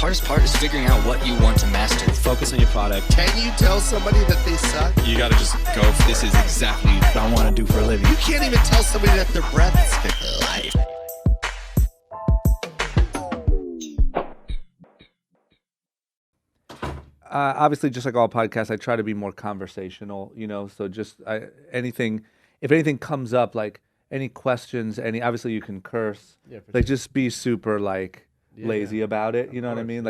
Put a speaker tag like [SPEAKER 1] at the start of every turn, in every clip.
[SPEAKER 1] hardest part is figuring out what you want to master.
[SPEAKER 2] Focus on your product.
[SPEAKER 3] Can you tell somebody that they suck?
[SPEAKER 2] You got to just go, this is exactly what I want to do for a living.
[SPEAKER 3] You can't even tell somebody that their breath is fit life.
[SPEAKER 4] Obviously, just like all podcasts, I try to be more conversational, so just if anything comes up, like any questions, obviously you can curse, just be super lazy about it. You know what I mean?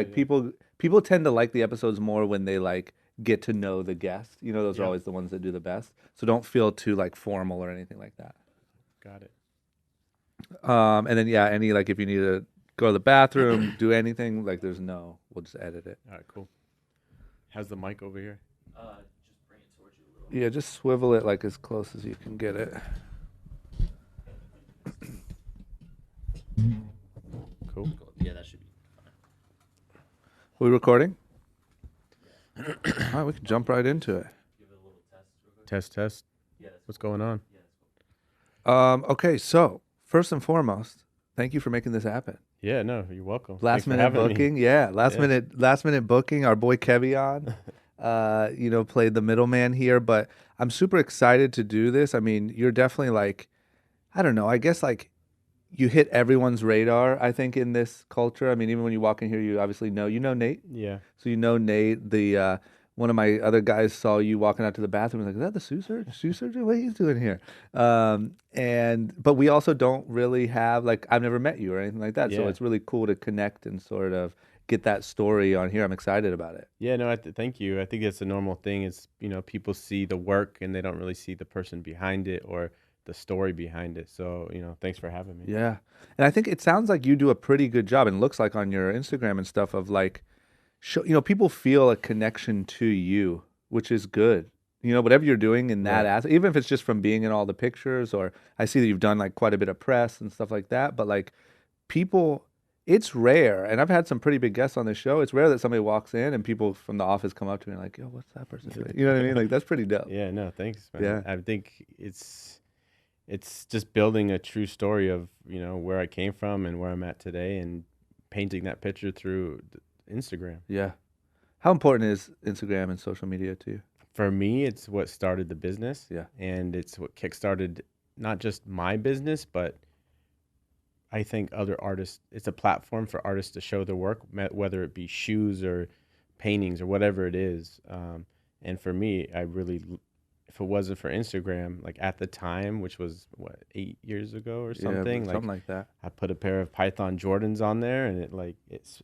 [SPEAKER 4] People tend to like the episodes more when they get to know the guest. Those are always the ones that do the best. So don't feel too formal or anything like that.
[SPEAKER 5] Got it.
[SPEAKER 4] And then if you need to go to the bathroom, do anything, we'll just edit it.
[SPEAKER 5] All right, cool. How's the mic over here?
[SPEAKER 1] Just bring it towards you a little.
[SPEAKER 4] Yeah, just swivel it as close as you can get it.
[SPEAKER 5] Cool.
[SPEAKER 1] Yeah, that should be fine.
[SPEAKER 4] Are we recording? All right, we can jump right into it.
[SPEAKER 1] Give it a little test.
[SPEAKER 5] Test.
[SPEAKER 1] Yeah,
[SPEAKER 5] What's going on?
[SPEAKER 4] Okay, so first and foremost, thank you for making this happen.
[SPEAKER 5] Yeah, no, you're welcome.
[SPEAKER 4] Last minute booking, last minute booking. Our boy Kevion, played the middleman here, but I'm super excited to do this. I mean, you're definitely I don't know, I guess you hit everyone's radar, I think, in this culture. I mean, even when you walk in here, you obviously know Nate.
[SPEAKER 5] Yeah.
[SPEAKER 4] So Nate, the one of my other guys saw you walking out to the bathroom and was like, is that the shoe surgeon? What he's doing here? But we also don't really have, I've never met you or anything like that.
[SPEAKER 5] Yeah.
[SPEAKER 4] So it's really cool to connect and sort of get that story on here. I'm excited about it.
[SPEAKER 5] Yeah, no, thank you. I think it's a normal thing. It's, people see the work and they don't really see the person behind it or the story behind it. So, thanks for having me.
[SPEAKER 4] Yeah. And I think it sounds like you do a pretty good job, and looks like on your Instagram and stuff, of people feel a connection to you, which is good. Whatever you're doing in that aspect, even if it's just from being in all the pictures, or I see that you've done quite a bit of press and stuff like that, but people, it's rare, and I've had some pretty big guests on this show. It's rare that somebody walks in and people from the office come up to me yo, what's that person doing? You know what I mean? That's pretty dope.
[SPEAKER 5] Yeah, no, thanks, man.
[SPEAKER 4] Yeah.
[SPEAKER 5] I think it's just building a true story of, where I came from and where I'm at today, and painting that picture through Instagram.
[SPEAKER 4] Yeah. How important is Instagram and social media to you?
[SPEAKER 5] For me, it's what started the business.
[SPEAKER 4] Yeah.
[SPEAKER 5] And it's what kickstarted not just my business, but I think other artists. It's a platform for artists to show their work, whether it be shoes or paintings or whatever it is. And for me, if it wasn't for Instagram, at the time, which was 8 years ago or something,
[SPEAKER 4] something like that.
[SPEAKER 5] I put a pair of Python Jordans on there, and it's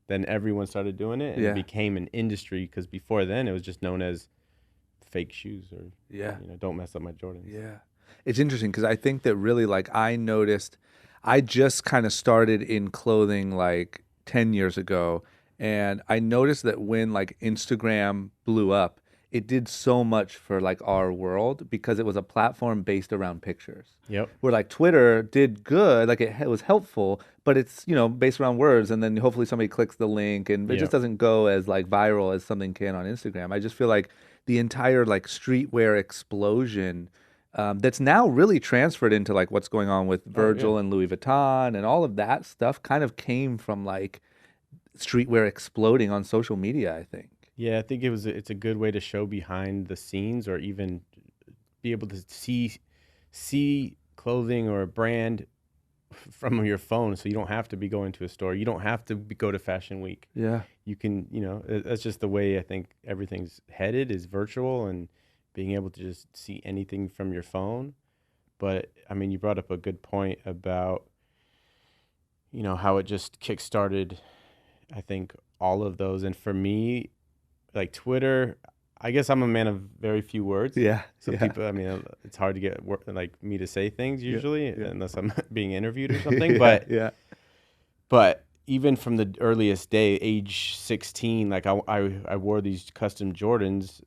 [SPEAKER 5] then everyone started doing it, and it became an industry, because before then it was just known as fake shoes, or don't mess up my Jordans.
[SPEAKER 4] Yeah, it's interesting because I think that really I noticed, I just kind of started in clothing 10 years ago, and I noticed that when Instagram blew up, it did so much for our world, because it was a platform based around pictures.
[SPEAKER 5] Yep.
[SPEAKER 4] Where Twitter did good, it was helpful, but it's based around words, and then hopefully somebody clicks the link, and it just doesn't go as viral as something can on Instagram. I just feel the entire streetwear explosion that's now really transferred into what's going on with Virgil and Louis Vuitton and all of that stuff kind of came from streetwear exploding on social media, I think.
[SPEAKER 5] Yeah, I think it's a good way to show behind the scenes, or even be able to see clothing or a brand from your phone, so you don't have to be going to a store. You don't have to go to Fashion Week.
[SPEAKER 4] Yeah.
[SPEAKER 5] You can, that's just the way I think everything's headed, is virtual, and being able to just see anything from your phone. But I mean, you brought up a good point about, how it just kickstarted, I think, all of those. And for me, Twitter, I guess I'm a man of very few words.
[SPEAKER 4] Yeah.
[SPEAKER 5] So people, I mean, it's hard to get me to say things usually, unless I'm being interviewed or something. But even from the earliest day, age 16, I wore these custom Jordans,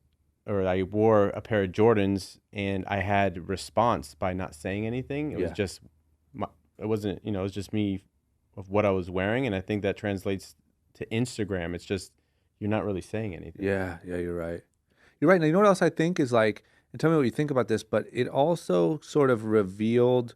[SPEAKER 5] or I wore a pair of Jordans, and I had response by not saying anything. It was just, it wasn't, it was just me of what I was wearing. And I think that translates to Instagram. It's just, you're not really saying anything.
[SPEAKER 4] Yeah, you're right. You're right. Now, you know what else I think is and tell me what you think about this, but it also sort of revealed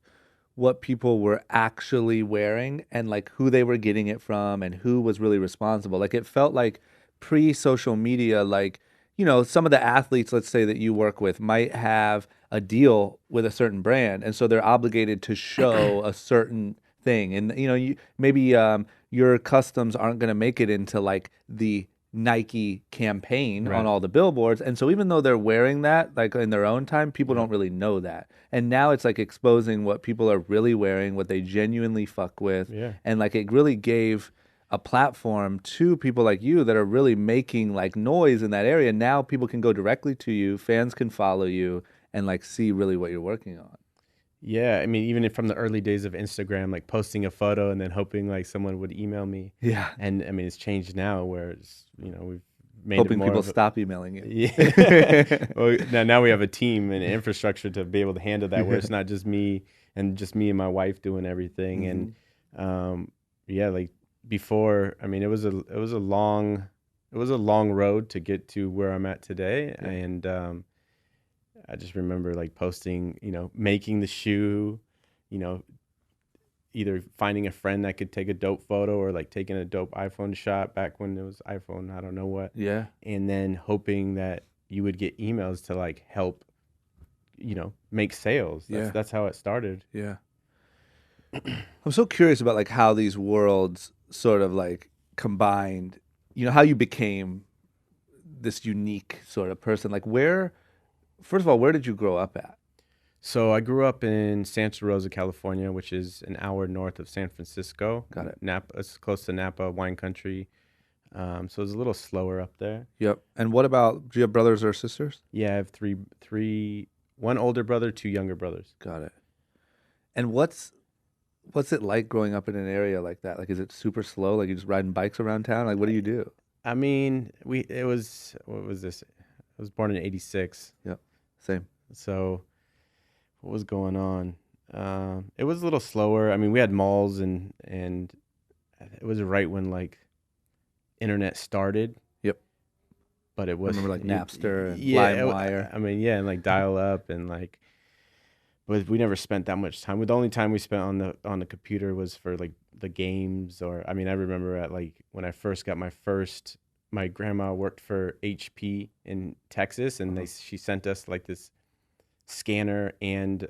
[SPEAKER 4] what people were actually wearing and like who they were getting it from and who was really responsible. Like it felt like pre-social media, like, you know, some of the athletes, let's say that you work with, might have a deal with a certain brand, and so they're obligated to show a certain thing. And you know, maybe your customs aren't going to make it into like the Nike campaign on all the billboards, and so even though they're wearing that like in their own time, people don't really know that. And now it's like exposing what people are really wearing, what they genuinely fuck with, and like it really gave a platform to people like you that are really making like noise in that area. Now people can go directly to you, fans can follow you, and like see really what you're working on.
[SPEAKER 5] Yeah, I mean, even from the early days of Instagram, like posting a photo and then hoping like someone would email me.
[SPEAKER 4] Yeah.
[SPEAKER 5] And I mean, it's changed now where it's, you know, we've made
[SPEAKER 4] Hoping
[SPEAKER 5] it more
[SPEAKER 4] people
[SPEAKER 5] of
[SPEAKER 4] stop emailing you.
[SPEAKER 5] Yeah. Well, now we have a team and infrastructure to be able to handle that, where it's not just me and my wife doing everything. And yeah, like before, I mean, it was a long road to get to where I'm at today. And I just remember like posting, you know, making the shoe, you know, either finding a friend that could take a dope photo or like taking a dope iPhone shot back when it was iPhone, I don't know what.
[SPEAKER 4] Yeah.
[SPEAKER 5] And then hoping that you would get emails to like help, you know, make sales. That's how it started.
[SPEAKER 4] Yeah. I'm so curious about like how these worlds sort of like combined, you know, how you became this unique sort of person. Like first of all, where did you grow up at?
[SPEAKER 5] So I grew up in Santa Rosa, California, which is an hour north of San Francisco.
[SPEAKER 4] Got it.
[SPEAKER 5] Napa, it's close to Napa, wine country. So it's a little slower up there.
[SPEAKER 4] Yep. And what about, do you have brothers or sisters?
[SPEAKER 5] Yeah, I have one older brother, two younger brothers.
[SPEAKER 4] Got it. And what's it like growing up in an area like that? Like, is it super slow? Like, you're just riding bikes around town? Like, what do you do?
[SPEAKER 5] I mean, what was this? I was born in '86.
[SPEAKER 4] Yep. Same.
[SPEAKER 5] So what was going on? It was a little slower. I mean, we had malls and it was right when like internet started.
[SPEAKER 4] Yep.
[SPEAKER 5] But it was,
[SPEAKER 4] remember like Napster and
[SPEAKER 5] yeah,
[SPEAKER 4] LimeWire.
[SPEAKER 5] I mean, yeah, and like dial up and like, but we never spent that much time. The only time we spent on the computer was for like the games, or I mean, I remember at like when I first got my grandma worked for HP in Texas, and she sent us like this scanner and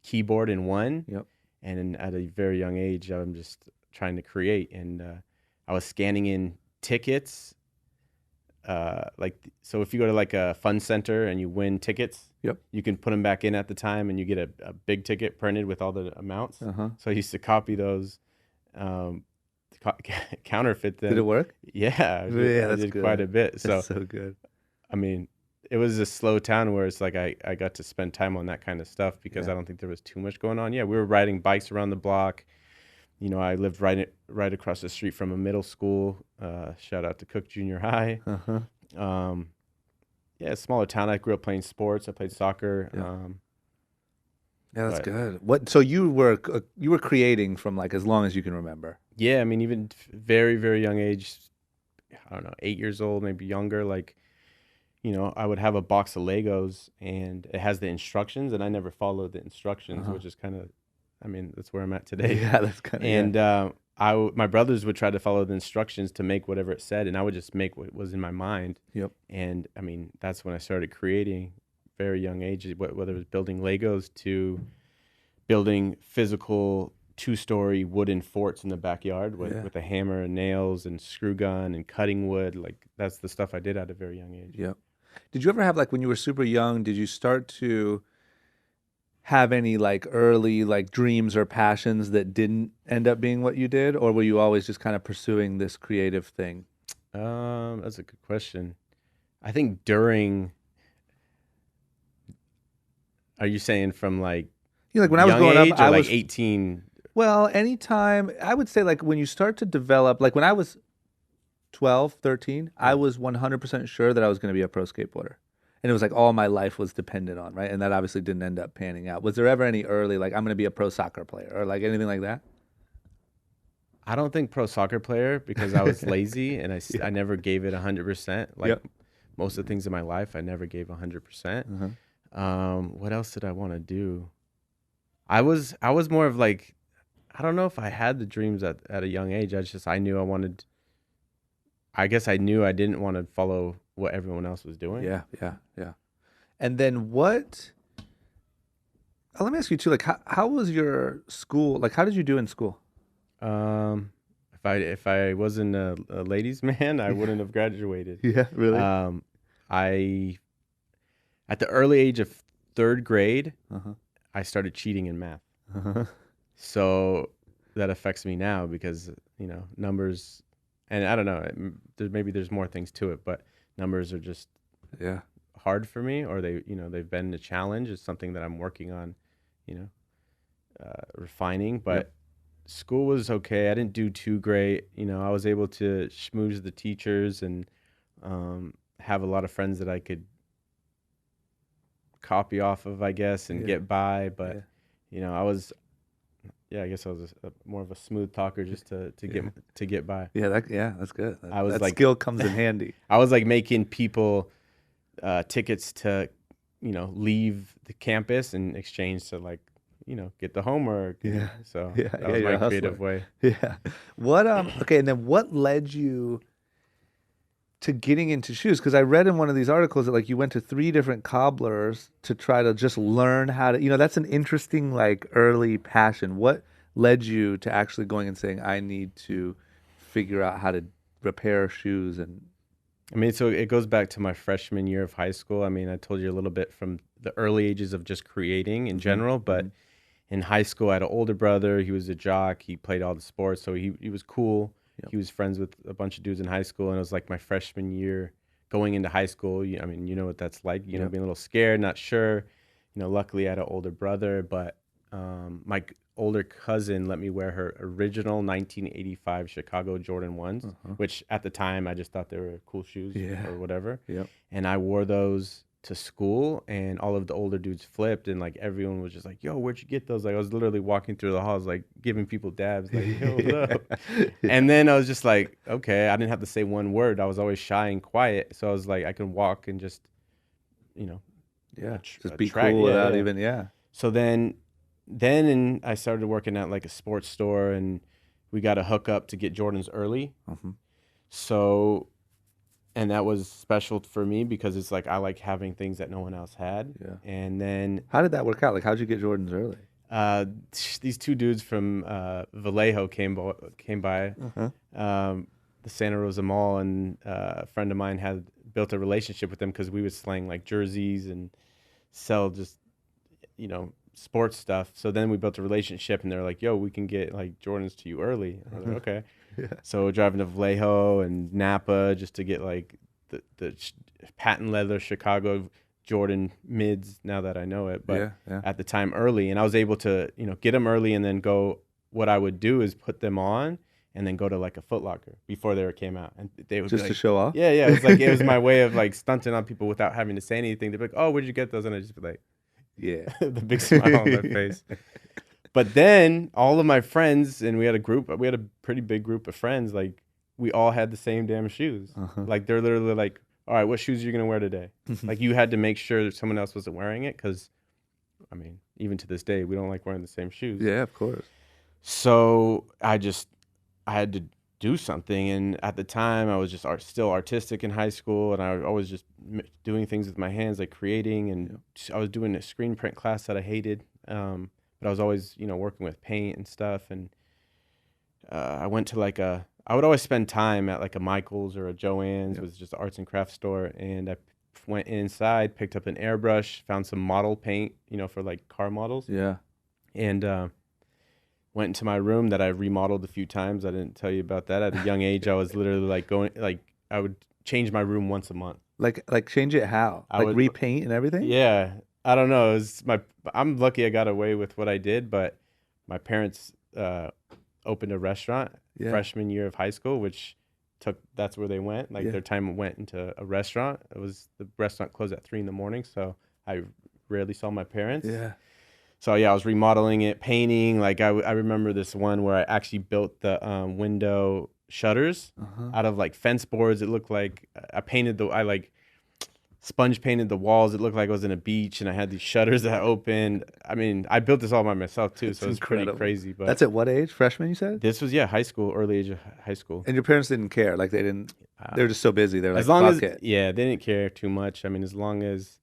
[SPEAKER 5] keyboard in one.
[SPEAKER 4] Yep.
[SPEAKER 5] And at a very young age, I'm just trying to create, and I was scanning in tickets. So if you go to like a fun center and you win tickets,
[SPEAKER 4] yep,
[SPEAKER 5] you can put them back in at the time, and you get a big ticket printed with all the amounts. So I used to copy those, counterfeit them.
[SPEAKER 4] Did it work?
[SPEAKER 5] Yeah, I did
[SPEAKER 4] good.
[SPEAKER 5] quite a bit.
[SPEAKER 4] That's so good.
[SPEAKER 5] I mean, it was a slow town where it's like I got to spend time on that kind of stuff because I don't think there was too much going on. Yeah, we were riding bikes around the block. You know, I lived right across the street from a middle school. Shout out to Cook Junior High. Yeah, smaller town. I grew up playing sports. I played soccer.
[SPEAKER 4] Yeah, that's good. So you were creating from like as long as you can remember.
[SPEAKER 5] Yeah, I mean, even very, very young age, I don't know, 8 years old, maybe younger, like, you know, I would have a box of Legos and it has the instructions, and I never followed the instructions, which is kind of, I mean, that's where I'm at today.
[SPEAKER 4] Yeah, that's kind of.
[SPEAKER 5] And my brothers would try to follow the instructions to make whatever it said, and I would just make what was in my mind.
[SPEAKER 4] Yep.
[SPEAKER 5] And I mean, that's when I started creating, very young age, whether it was building Legos to building physical 2-story wooden forts in the backyard with a hammer and nails and screw gun and cutting wood. Like, that's the stuff I did at a very young age.
[SPEAKER 4] Yep. Did you ever have, like, when you were super young, did you start to have any like early like dreams or passions that didn't end up being what you did, or were you always just kind of pursuing this creative thing?
[SPEAKER 5] That's a good question. I think during, are you saying from like,
[SPEAKER 4] Like when I was growing up, I was
[SPEAKER 5] 18.
[SPEAKER 4] Well, anytime, I would say like when you start to develop, like when I was 12, 13, I was 100% sure that I was going to be a pro skateboarder. And it was like all my life was dependent on, right? And that obviously didn't end up panning out. Was there ever any early, like, I'm going to be a pro soccer player or like anything like that?
[SPEAKER 5] I don't think pro soccer player, because I was lazy and I never gave it 100%. Like most of the things in my life, I never gave 100%. What else did I want to do? I was more of like, I don't know if I had the dreams at a young age. I knew I wanted. I guess I knew I didn't want to follow what everyone else was doing.
[SPEAKER 4] Yeah, yeah, yeah. And then what? Let me ask you too. Like, how was your school? Like, how did you do in school?
[SPEAKER 5] If I wasn't a ladies' man, I wouldn't have graduated.
[SPEAKER 4] Yeah, really.
[SPEAKER 5] I at the early age of third grade,
[SPEAKER 4] Uh-huh.
[SPEAKER 5] I started cheating in math.
[SPEAKER 4] Uh-huh.
[SPEAKER 5] So that affects me now because numbers, and I don't know. There's more things to it, but numbers are just
[SPEAKER 4] Yeah.
[SPEAKER 5] hard for me, or they've been a challenge. It's something that I'm working on, refining. But
[SPEAKER 4] Yep.
[SPEAKER 5] school was okay. I didn't do too great. I was able to schmooze the teachers and have a lot of friends that I could copy off of, I guess, and get by. But I guess I was more of a smooth talker just to get by.
[SPEAKER 4] Yeah, that's good.
[SPEAKER 5] I was
[SPEAKER 4] that
[SPEAKER 5] like-
[SPEAKER 4] skill comes in handy.
[SPEAKER 5] I was like making people tickets to, leave the campus in exchange to like, get the homework.
[SPEAKER 4] Yeah.
[SPEAKER 5] So
[SPEAKER 4] Yeah,
[SPEAKER 5] that
[SPEAKER 4] yeah,
[SPEAKER 5] was
[SPEAKER 4] you're a
[SPEAKER 5] my creative
[SPEAKER 4] hustler.
[SPEAKER 5] way.
[SPEAKER 4] Yeah. What okay, and then what led you to getting into shoes? Because I read in one of these articles that like you went to 3 different cobblers to try to just learn how to, that's an interesting like early passion. What led you to actually going and saying, I need to figure out how to repair shoes? And
[SPEAKER 5] I mean, so it goes back to my freshman year of high school. I mean, I told you a little bit from the early ages of just creating in general, but in high school, I had an older brother. He was a jock. He played all the sports, so he was cool. He was friends with a bunch of dudes in high school, and it was like my freshman year going into high school. I mean, you know what that's like, being a little scared, not sure. Luckily I had an older brother, but my older cousin let me wear her original 1985 Chicago Jordan 1s, which at the time I just thought they were cool shoes or whatever.
[SPEAKER 4] Yep.
[SPEAKER 5] And I wore those to school, and all of the older dudes flipped, and like everyone was just like, yo, where'd you get those? Like I was literally walking through the halls like giving people dabs, like, yo, what's up? And then I was just like, okay, I didn't have to say one word. I was always shy and quiet, so I was like, I can walk and just
[SPEAKER 4] just be
[SPEAKER 5] track,
[SPEAKER 4] cool without even
[SPEAKER 5] So then I started working at like a sports store, and we got a hookup to get Jordans early. So, and that was special for me because it's like I like having things that no one else had.
[SPEAKER 4] Yeah.
[SPEAKER 5] And then
[SPEAKER 4] How did that work out? Like, how'd you get Jordans early?
[SPEAKER 5] these 2 dudes from Vallejo came by the Santa Rosa Mall, and a friend of mine had built a relationship with them because we would slang like jerseys and sell just sports stuff. So then we built a relationship, and they're like, yo, we can get like Jordans to you early. I was like, okay. So we're driving to Vallejo and Napa just to get like the patent leather Chicago Jordan mids, now that I know it, but at the time early, and I was able to get them early, and then go. What I would do is put them on and then go to like a Foot Locker before they came out, and they would
[SPEAKER 4] Just
[SPEAKER 5] be
[SPEAKER 4] to
[SPEAKER 5] like,
[SPEAKER 4] show off?
[SPEAKER 5] Yeah, it was like it was my way of like stunting on people without having to say anything. They'd be like, oh, where'd you get those? And I'd just be like,
[SPEAKER 4] Yeah.
[SPEAKER 5] the big smile on their face. But then all of my friends, and we had a pretty big group of friends, like we all had the same damn shoes. Like they're literally like, all right, what shoes are you going to wear today? Like you had to make sure that someone else wasn't wearing it, because I mean, even to this day, we don't like wearing the same shoes.
[SPEAKER 4] Yeah, of course.
[SPEAKER 5] So I had to do something. And at the time I was just still artistic in high school, and I was always just doing things with my hands, like creating, and I was doing a screen print class that I hated. But I was always, working with paint and stuff. And I went to I would always spend time at like a Michael's or a Joann's, was just an arts and crafts store. And I went inside, picked up an airbrush, found some model paint, for like car models.
[SPEAKER 4] Yeah.
[SPEAKER 5] And went into my room that I remodeled a few times. I didn't tell you about that. At a young age, I was literally I would change my room once a month.
[SPEAKER 4] Like change it how?
[SPEAKER 5] I
[SPEAKER 4] Like
[SPEAKER 5] would-
[SPEAKER 4] repaint and everything?
[SPEAKER 5] Yeah. I don't know. I'm lucky I got away with what I did, but my parents opened a restaurant freshman year of high school, which that's where they went. Like their time went into a restaurant. The restaurant closed at 3 a.m, so I rarely saw my parents.
[SPEAKER 4] Yeah.
[SPEAKER 5] So I was remodeling it, painting. Like I remember this one where I actually built the window shutters out of like fence boards. It looked like I painted sponge painted the walls. It looked like I was in a beach, and I had these shutters that opened. I mean, I built this all by myself too, so it's pretty crazy. But
[SPEAKER 4] that's at what age? Freshman, you said?
[SPEAKER 5] this was high school, early age of high school.
[SPEAKER 4] And your parents didn't care, like they didn't. They're just so busy. They're like,
[SPEAKER 5] as long
[SPEAKER 4] fuck
[SPEAKER 5] as
[SPEAKER 4] it,
[SPEAKER 5] they didn't care too much. I mean, as long as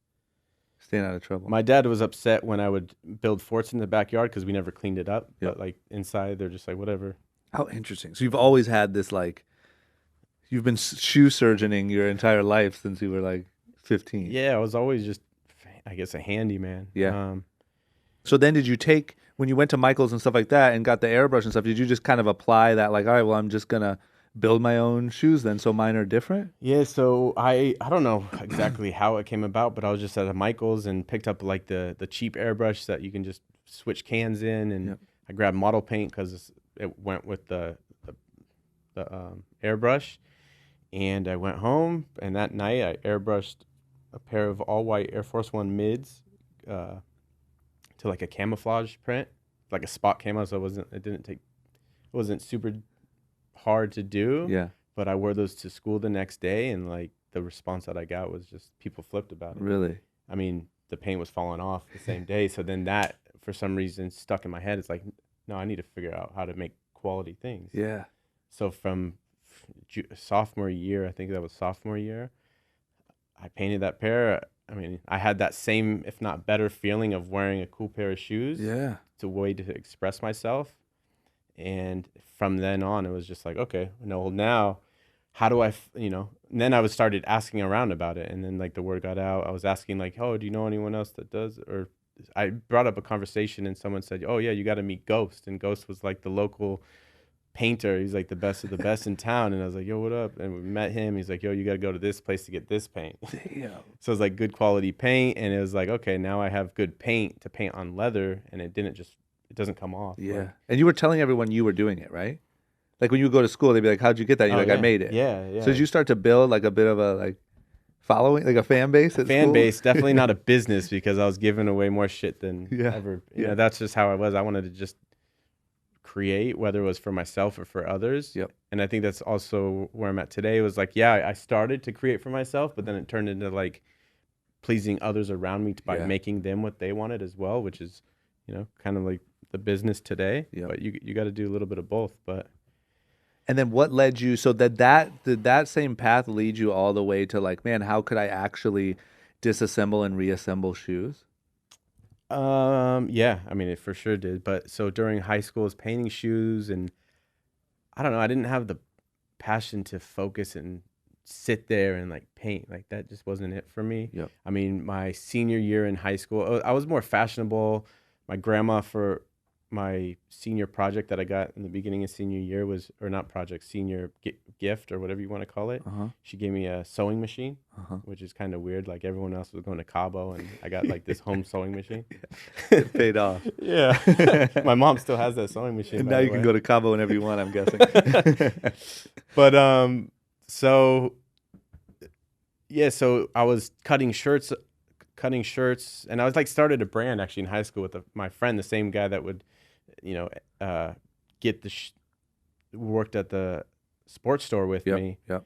[SPEAKER 4] staying out of trouble.
[SPEAKER 5] my dad was upset when I would build forts in the backyard because we never cleaned it up.
[SPEAKER 4] Yep.
[SPEAKER 5] But like inside, they're just like whatever.
[SPEAKER 4] How interesting. So you've always had this like, you've been shoe surgeoning your entire life since you were like 15.
[SPEAKER 5] Yeah, I was always just, I guess, a handyman.
[SPEAKER 4] Yeah. So then did you take, when you went to Michael's and stuff like that and got the airbrush and stuff, did you just kind of apply that like, all right, well, I'm just going to build my own shoes then so mine are different?
[SPEAKER 5] Yeah, so I don't know exactly how it came about, but I was just at a Michael's and picked up like the cheap airbrush that you can just switch cans in, and I grabbed model paint because it went with the airbrush, and I went home, and that night I airbrushed a pair of all white Air Force One mids to like a camouflage print, like a spot camo, so it wasn't super hard to do.
[SPEAKER 4] Yeah.
[SPEAKER 5] But I wore those to school the next day, and like the response that I got was just people flipped about it.
[SPEAKER 4] Really?
[SPEAKER 5] I mean, the paint was falling off the same day, so then that for some reason stuck in my head. It's like, no, I need to figure out how to make quality things.
[SPEAKER 4] Yeah.
[SPEAKER 5] So from sophomore year, I think that was sophomore year, I painted that pair. I mean, I had that same, if not better, feeling of wearing a cool pair of shoes.
[SPEAKER 4] Yeah.
[SPEAKER 5] It's a way to express myself. And from then on, it was just like, okay, no, now how do I, and then I started asking around about it. And then like the word got out. I was asking like, oh, do you know anyone else that does? Or I brought up a conversation and someone said, oh yeah, you got to meet Ghost. And Ghost was like the local painter. He's like the best of the best in town. And I was like, yo, what up? And we met him. He's like, yo, you got to go to this place to get this paint.
[SPEAKER 4] Damn.
[SPEAKER 5] So it's like good quality paint. And it was like, okay, now I have good paint to paint on leather. And it doesn't come off.
[SPEAKER 4] Yeah.
[SPEAKER 5] Like,
[SPEAKER 4] And you were telling everyone you were doing it, right? Like when you go to school, they'd be like, how'd you get that? You're like, I made it.
[SPEAKER 5] Yeah, yeah.
[SPEAKER 4] So did you start to build like a bit of a like following, like a fan base at
[SPEAKER 5] fan
[SPEAKER 4] school?
[SPEAKER 5] base, definitely not a business, because I was giving away more shit than
[SPEAKER 4] Yeah.
[SPEAKER 5] ever.
[SPEAKER 4] Yeah.
[SPEAKER 5] That's just how I was. I wanted to just create, whether it was for myself or for others.
[SPEAKER 4] Yep.
[SPEAKER 5] And I think that's also where I'm at today. It was like, yeah, I started to create for myself, but then it turned into like pleasing others around me by making them what they wanted as well, which is, kind of like the business today.
[SPEAKER 4] Yep.
[SPEAKER 5] But you got to do a little bit of both. But
[SPEAKER 4] And then what led you, so did that same path lead you all the way to like, man, how could I actually disassemble and reassemble shoes?
[SPEAKER 5] yeah, I mean, it for sure did. But so during high school, I was painting shoes, and I don't know, I didn't have the passion to focus and sit there and like paint. Like that just wasn't it for me.
[SPEAKER 4] Yep.
[SPEAKER 5] I mean, my senior year in high school, I was more fashionable. My grandma, for my senior project that I got in the beginning of senior year senior gift or whatever you want to call it. She gave me a sewing machine, which is kind of weird. Like everyone else was going to Cabo, and I got like this home sewing machine.
[SPEAKER 4] It paid off.
[SPEAKER 5] Yeah. My mom still has that sewing machine.
[SPEAKER 4] And now you can go to Cabo whenever you want, I'm guessing.
[SPEAKER 5] But so I was cutting shirts, and I was like started a brand actually in high school with my friend, the same guy that would, get worked at the sports store with me.
[SPEAKER 4] Yep.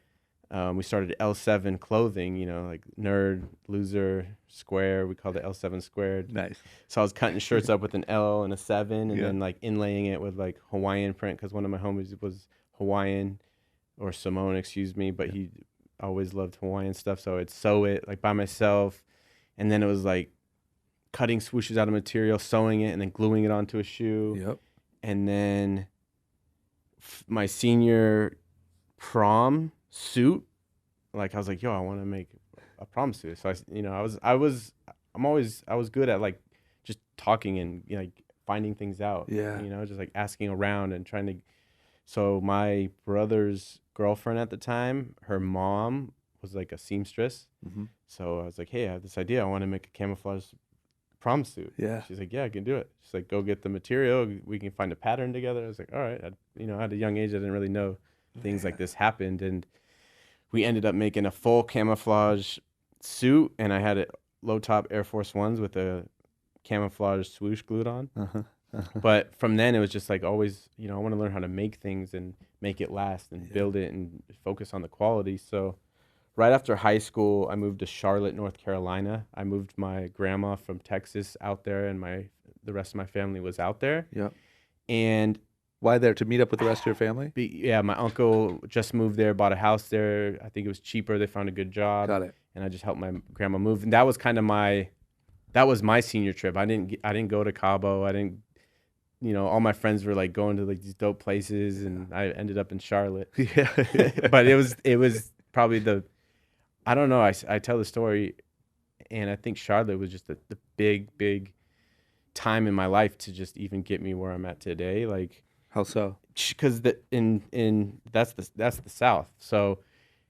[SPEAKER 5] We started L7 clothing, like nerd, loser, square. We called it L7 squared.
[SPEAKER 4] Nice.
[SPEAKER 5] So I was cutting shirts up with an L and a 7, and then like inlaying it with like Hawaiian print, because one of my homies was Hawaiian, or Samoan, excuse me, but he always loved Hawaiian stuff. So I'd sew it like by myself, and then it was like cutting swooshes out of material, sewing it, and then gluing it onto a shoe.
[SPEAKER 4] Yep. And
[SPEAKER 5] then my senior prom suit, like I was like, yo, I want to make a prom suit. So I was good at like just talking and like finding things out.
[SPEAKER 4] Yeah.
[SPEAKER 5] Just like asking around and trying to. So my brother's girlfriend at the time, her mom was like a seamstress. So I was like, hey, I have this idea. I want to make a camouflage prom suit.
[SPEAKER 4] Yeah.
[SPEAKER 5] She's like, yeah, I can do it. She's like, go get the material. We can find a pattern together. I was like, all right. At a young age, I didn't really know things like this happened. And we ended up making a full camouflage suit. And I had low top Air Force Ones with a camouflage swoosh glued on. But from then it was just like always, I want to learn how to make things and make it last and build it and focus on the quality. So right after high school, I moved to Charlotte, North Carolina. I moved my grandma from Texas out there, and the rest of my family was out there.
[SPEAKER 4] Yep.
[SPEAKER 5] And
[SPEAKER 4] Why there? To meet up with the rest of your family?
[SPEAKER 5] yeah, my uncle just moved there, bought a house there. I think it was cheaper. They found a good job.
[SPEAKER 4] Got it.
[SPEAKER 5] And I just helped my grandma move. And that was kind of that was my senior trip. I didn't go to Cabo. I didn't, all my friends were like going to like these dope places, and I ended up in Charlotte.
[SPEAKER 4] Yeah.
[SPEAKER 5] But it was probably I don't know. I tell the story, and I think Charlotte was just the big time in my life to just even get me where I'm at today. Like,
[SPEAKER 4] How so?
[SPEAKER 5] because that's the South. So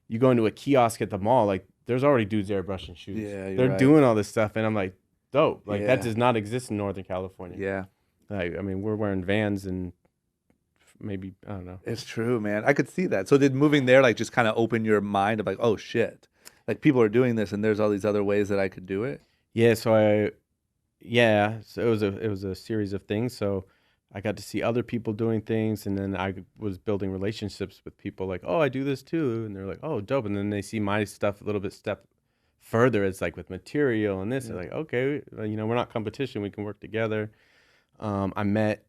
[SPEAKER 5] you go into a kiosk at the mall, like there's already dudes airbrushing shoes.
[SPEAKER 4] Yeah, you're
[SPEAKER 5] they're
[SPEAKER 4] right.
[SPEAKER 5] doing all this stuff, and I'm like, dope. Like
[SPEAKER 4] Yeah.
[SPEAKER 5] that does not exist in Northern California.
[SPEAKER 4] Yeah.
[SPEAKER 5] Like, I mean, we're wearing Vans and maybe, I don't know.
[SPEAKER 4] It's true, man. I could see that. So did moving there like just kind of open your mind of like, oh shit, like people are doing this, and there's all these other ways that I could do it?
[SPEAKER 5] Yeah, so it was a series of things. So I got to see other people doing things, and then I was building relationships with people like, oh, I do this too, and they're like, oh, dope. And then they see my stuff a little bit step further. It's like with material and this. They're like, okay, we're not competition. We can work together. I met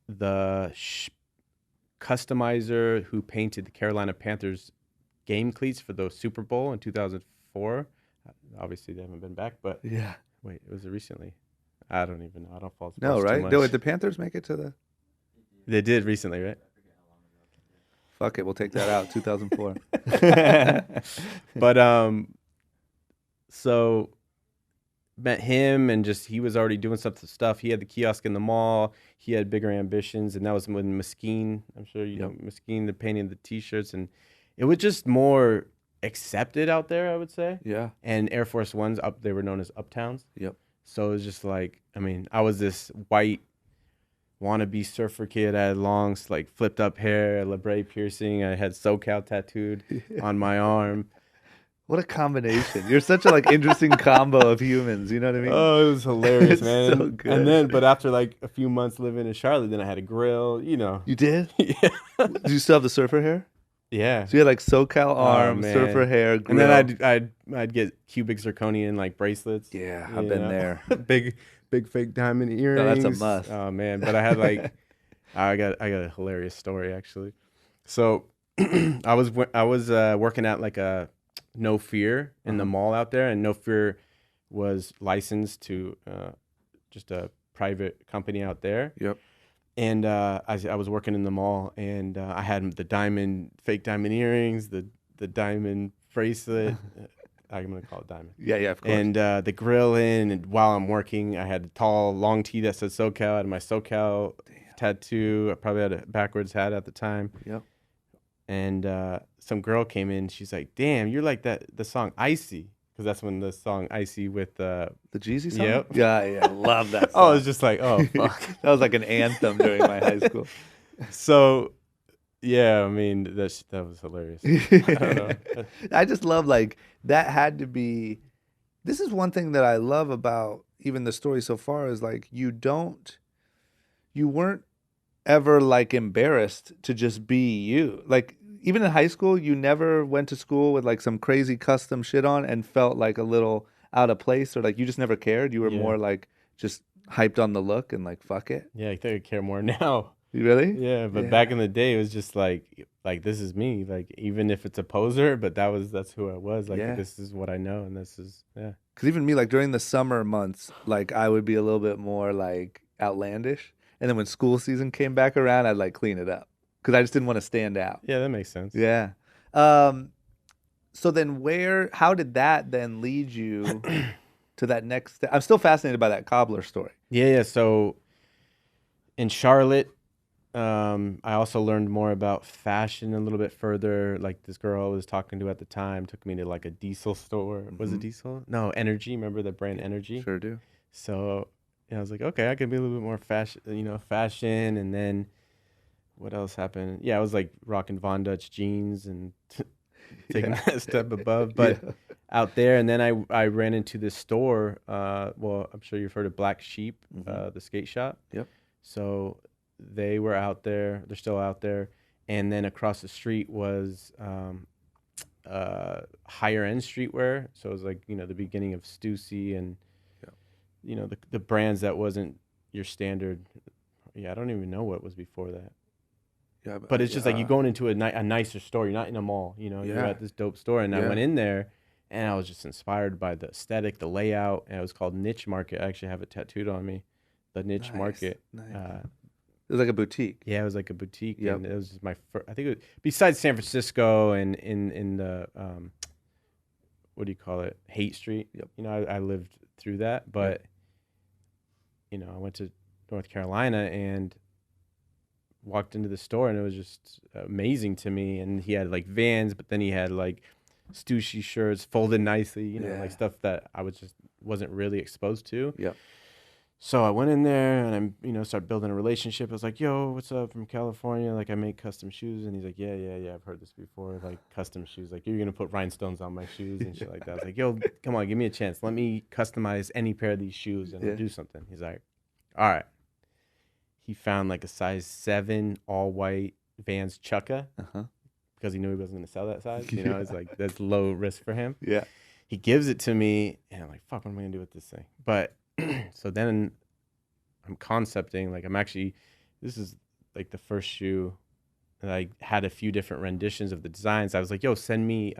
[SPEAKER 5] the customizer who painted the Carolina Panthers game cleats for the Super Bowl in 2004. Obviously, they haven't been back, but
[SPEAKER 4] Yeah.
[SPEAKER 5] wait, was it recently? I don't even know. I don't follow sports
[SPEAKER 4] No,
[SPEAKER 5] too
[SPEAKER 4] right?
[SPEAKER 5] much.
[SPEAKER 4] No, did the Panthers make it to the?
[SPEAKER 5] They did recently, right?
[SPEAKER 4] Fuck it, we'll take that out. 2004.
[SPEAKER 5] But so met him, and just he was already doing some stuff. He had the kiosk in the mall. He had bigger ambitions, and that was when Mesquine, I'm sure you know Mesquine, the painting the T-shirts, and it was just more accepted out there, I would say.
[SPEAKER 4] Yeah.
[SPEAKER 5] And Air Force Ones they were known as Uptowns.
[SPEAKER 4] Yep.
[SPEAKER 5] So it was just like, I mean, I was this white wannabe surfer kid. I had long, like flipped up hair, a labrae piercing. I had SoCal tattooed on my arm.
[SPEAKER 4] What a combination. You're such a like interesting combo of humans. You know what I mean?
[SPEAKER 5] Oh, it was hilarious,
[SPEAKER 4] It's
[SPEAKER 5] man.
[SPEAKER 4] so good.
[SPEAKER 5] And then, but after like a few months living in Charlotte, then I had a grill,
[SPEAKER 4] You did?
[SPEAKER 5] Yeah.
[SPEAKER 4] Did you still have the surfer hair?
[SPEAKER 5] Yeah.
[SPEAKER 4] So you had like SoCal arm,
[SPEAKER 5] man.
[SPEAKER 4] surfer hair, grill.
[SPEAKER 5] And then I'd get cubic zirconian like bracelets.
[SPEAKER 4] Yeah,
[SPEAKER 5] you
[SPEAKER 4] I've been
[SPEAKER 5] know?
[SPEAKER 4] there.
[SPEAKER 5] big fake diamond earrings.
[SPEAKER 4] that's a must.
[SPEAKER 5] Oh man, but I had like I got a hilarious story actually. So I was working at like a No Fear in the mall out there, and No Fear was licensed to just a private company out there.
[SPEAKER 4] Yep.
[SPEAKER 5] And I was working in the mall, and I had the fake diamond earrings, the diamond bracelet. I'm gonna call it diamond.
[SPEAKER 4] Yeah, of course.
[SPEAKER 5] And the grill in, and while I'm working, I had a tall, long tee that said SoCal. I had my SoCal tattoo. I probably had a backwards hat at the time.
[SPEAKER 4] Yep.
[SPEAKER 5] And some girl came in. She's like, "Damn, you're like the song Icy." Because that's when the song Icy with
[SPEAKER 4] The Jeezy song?
[SPEAKER 5] Yep.
[SPEAKER 4] Yeah, love that song.
[SPEAKER 5] Oh, it's just like, oh fuck.
[SPEAKER 4] That was like an anthem during my high school.
[SPEAKER 5] So yeah, I mean that was hilarious. I don't know.
[SPEAKER 4] I just love like that had to be. This is one thing that I love about even the story so far is like you weren't ever like embarrassed to just be you. Like even in high school, you never went to school with like some crazy custom shit on and felt like a little out of place, or like you just never cared. You were more like just hyped on the look and like fuck it.
[SPEAKER 5] Yeah, I think I care more now.
[SPEAKER 4] You really?
[SPEAKER 5] Yeah, but back in the day, it was just like this is me. Like even if it's a poser, but that's who I was. Like this is what I know, and this is
[SPEAKER 4] Because even me, like during the summer months, like I would be a little bit more like outlandish, and then when school season came back around, I'd like clean it up because I just didn't want to stand out.
[SPEAKER 5] Yeah, that makes sense.
[SPEAKER 4] Yeah. So then how did that then lead you to that next step? I'm still fascinated by that cobbler story.
[SPEAKER 5] Yeah. So in Charlotte, I also learned more about fashion a little bit further. Like this girl I was talking to at the time took me to like a Diesel store. Was it Diesel? No, Energy. Remember the brand Energy?
[SPEAKER 4] Sure do.
[SPEAKER 5] So I was like, okay, I could be a little bit more fashion. And then what else happened? Yeah, I was like rocking Von Dutch jeans and taking that step above. But out there, and then I ran into this store. Well, I'm sure you've heard of Black Sheep, the skate shop.
[SPEAKER 4] Yep.
[SPEAKER 5] So they were out there. They're still out there. And then across the street was higher end streetwear. So it was like, the beginning of Stussy and, the brands that wasn't your standard. Yeah, I don't even know what was before that.
[SPEAKER 4] Yeah,
[SPEAKER 5] but it's just like you're going into a nicer store. You're not in a mall, you're at this dope store. And I went in there and I was just inspired by the aesthetic, the layout. And it was called Niche Market. I actually have it tattooed on me. The Niche Market.
[SPEAKER 4] Nice. It was like a boutique.
[SPEAKER 5] Yeah, it was like a boutique. Yep. And it was just my first, I think it was, besides San Francisco and in the, what do you call it? Haight Street.
[SPEAKER 4] Yep.
[SPEAKER 5] I lived through that. But, I went to North Carolina and walked into the store and it was just amazing to me. And he had like Vans, but then he had like Stussy shirts folded nicely, like stuff that I wasn't really exposed to.
[SPEAKER 4] Yeah.
[SPEAKER 5] So I went in there and I, started building a relationship. I was like, yo, what's up, from California? Like, I make custom shoes. And he's like, yeah, I've heard this before. Like, custom shoes. Like, you're going to put rhinestones on my shoes and shit like that. I was like, yo, come on, give me a chance. Let me customize any pair of these shoes and I'll do something. He's like, all right. He found like a size 7 all white Vans Chukka because he knew he wasn't going to sell that size. It's like, that's low risk for him.
[SPEAKER 4] Yeah.
[SPEAKER 5] He gives it to me and I'm like, fuck, what am I going to do with this thing? But so then I'm concepting, like this is like the first shoe that I had a few different renditions of the designs. I was like, yo, send me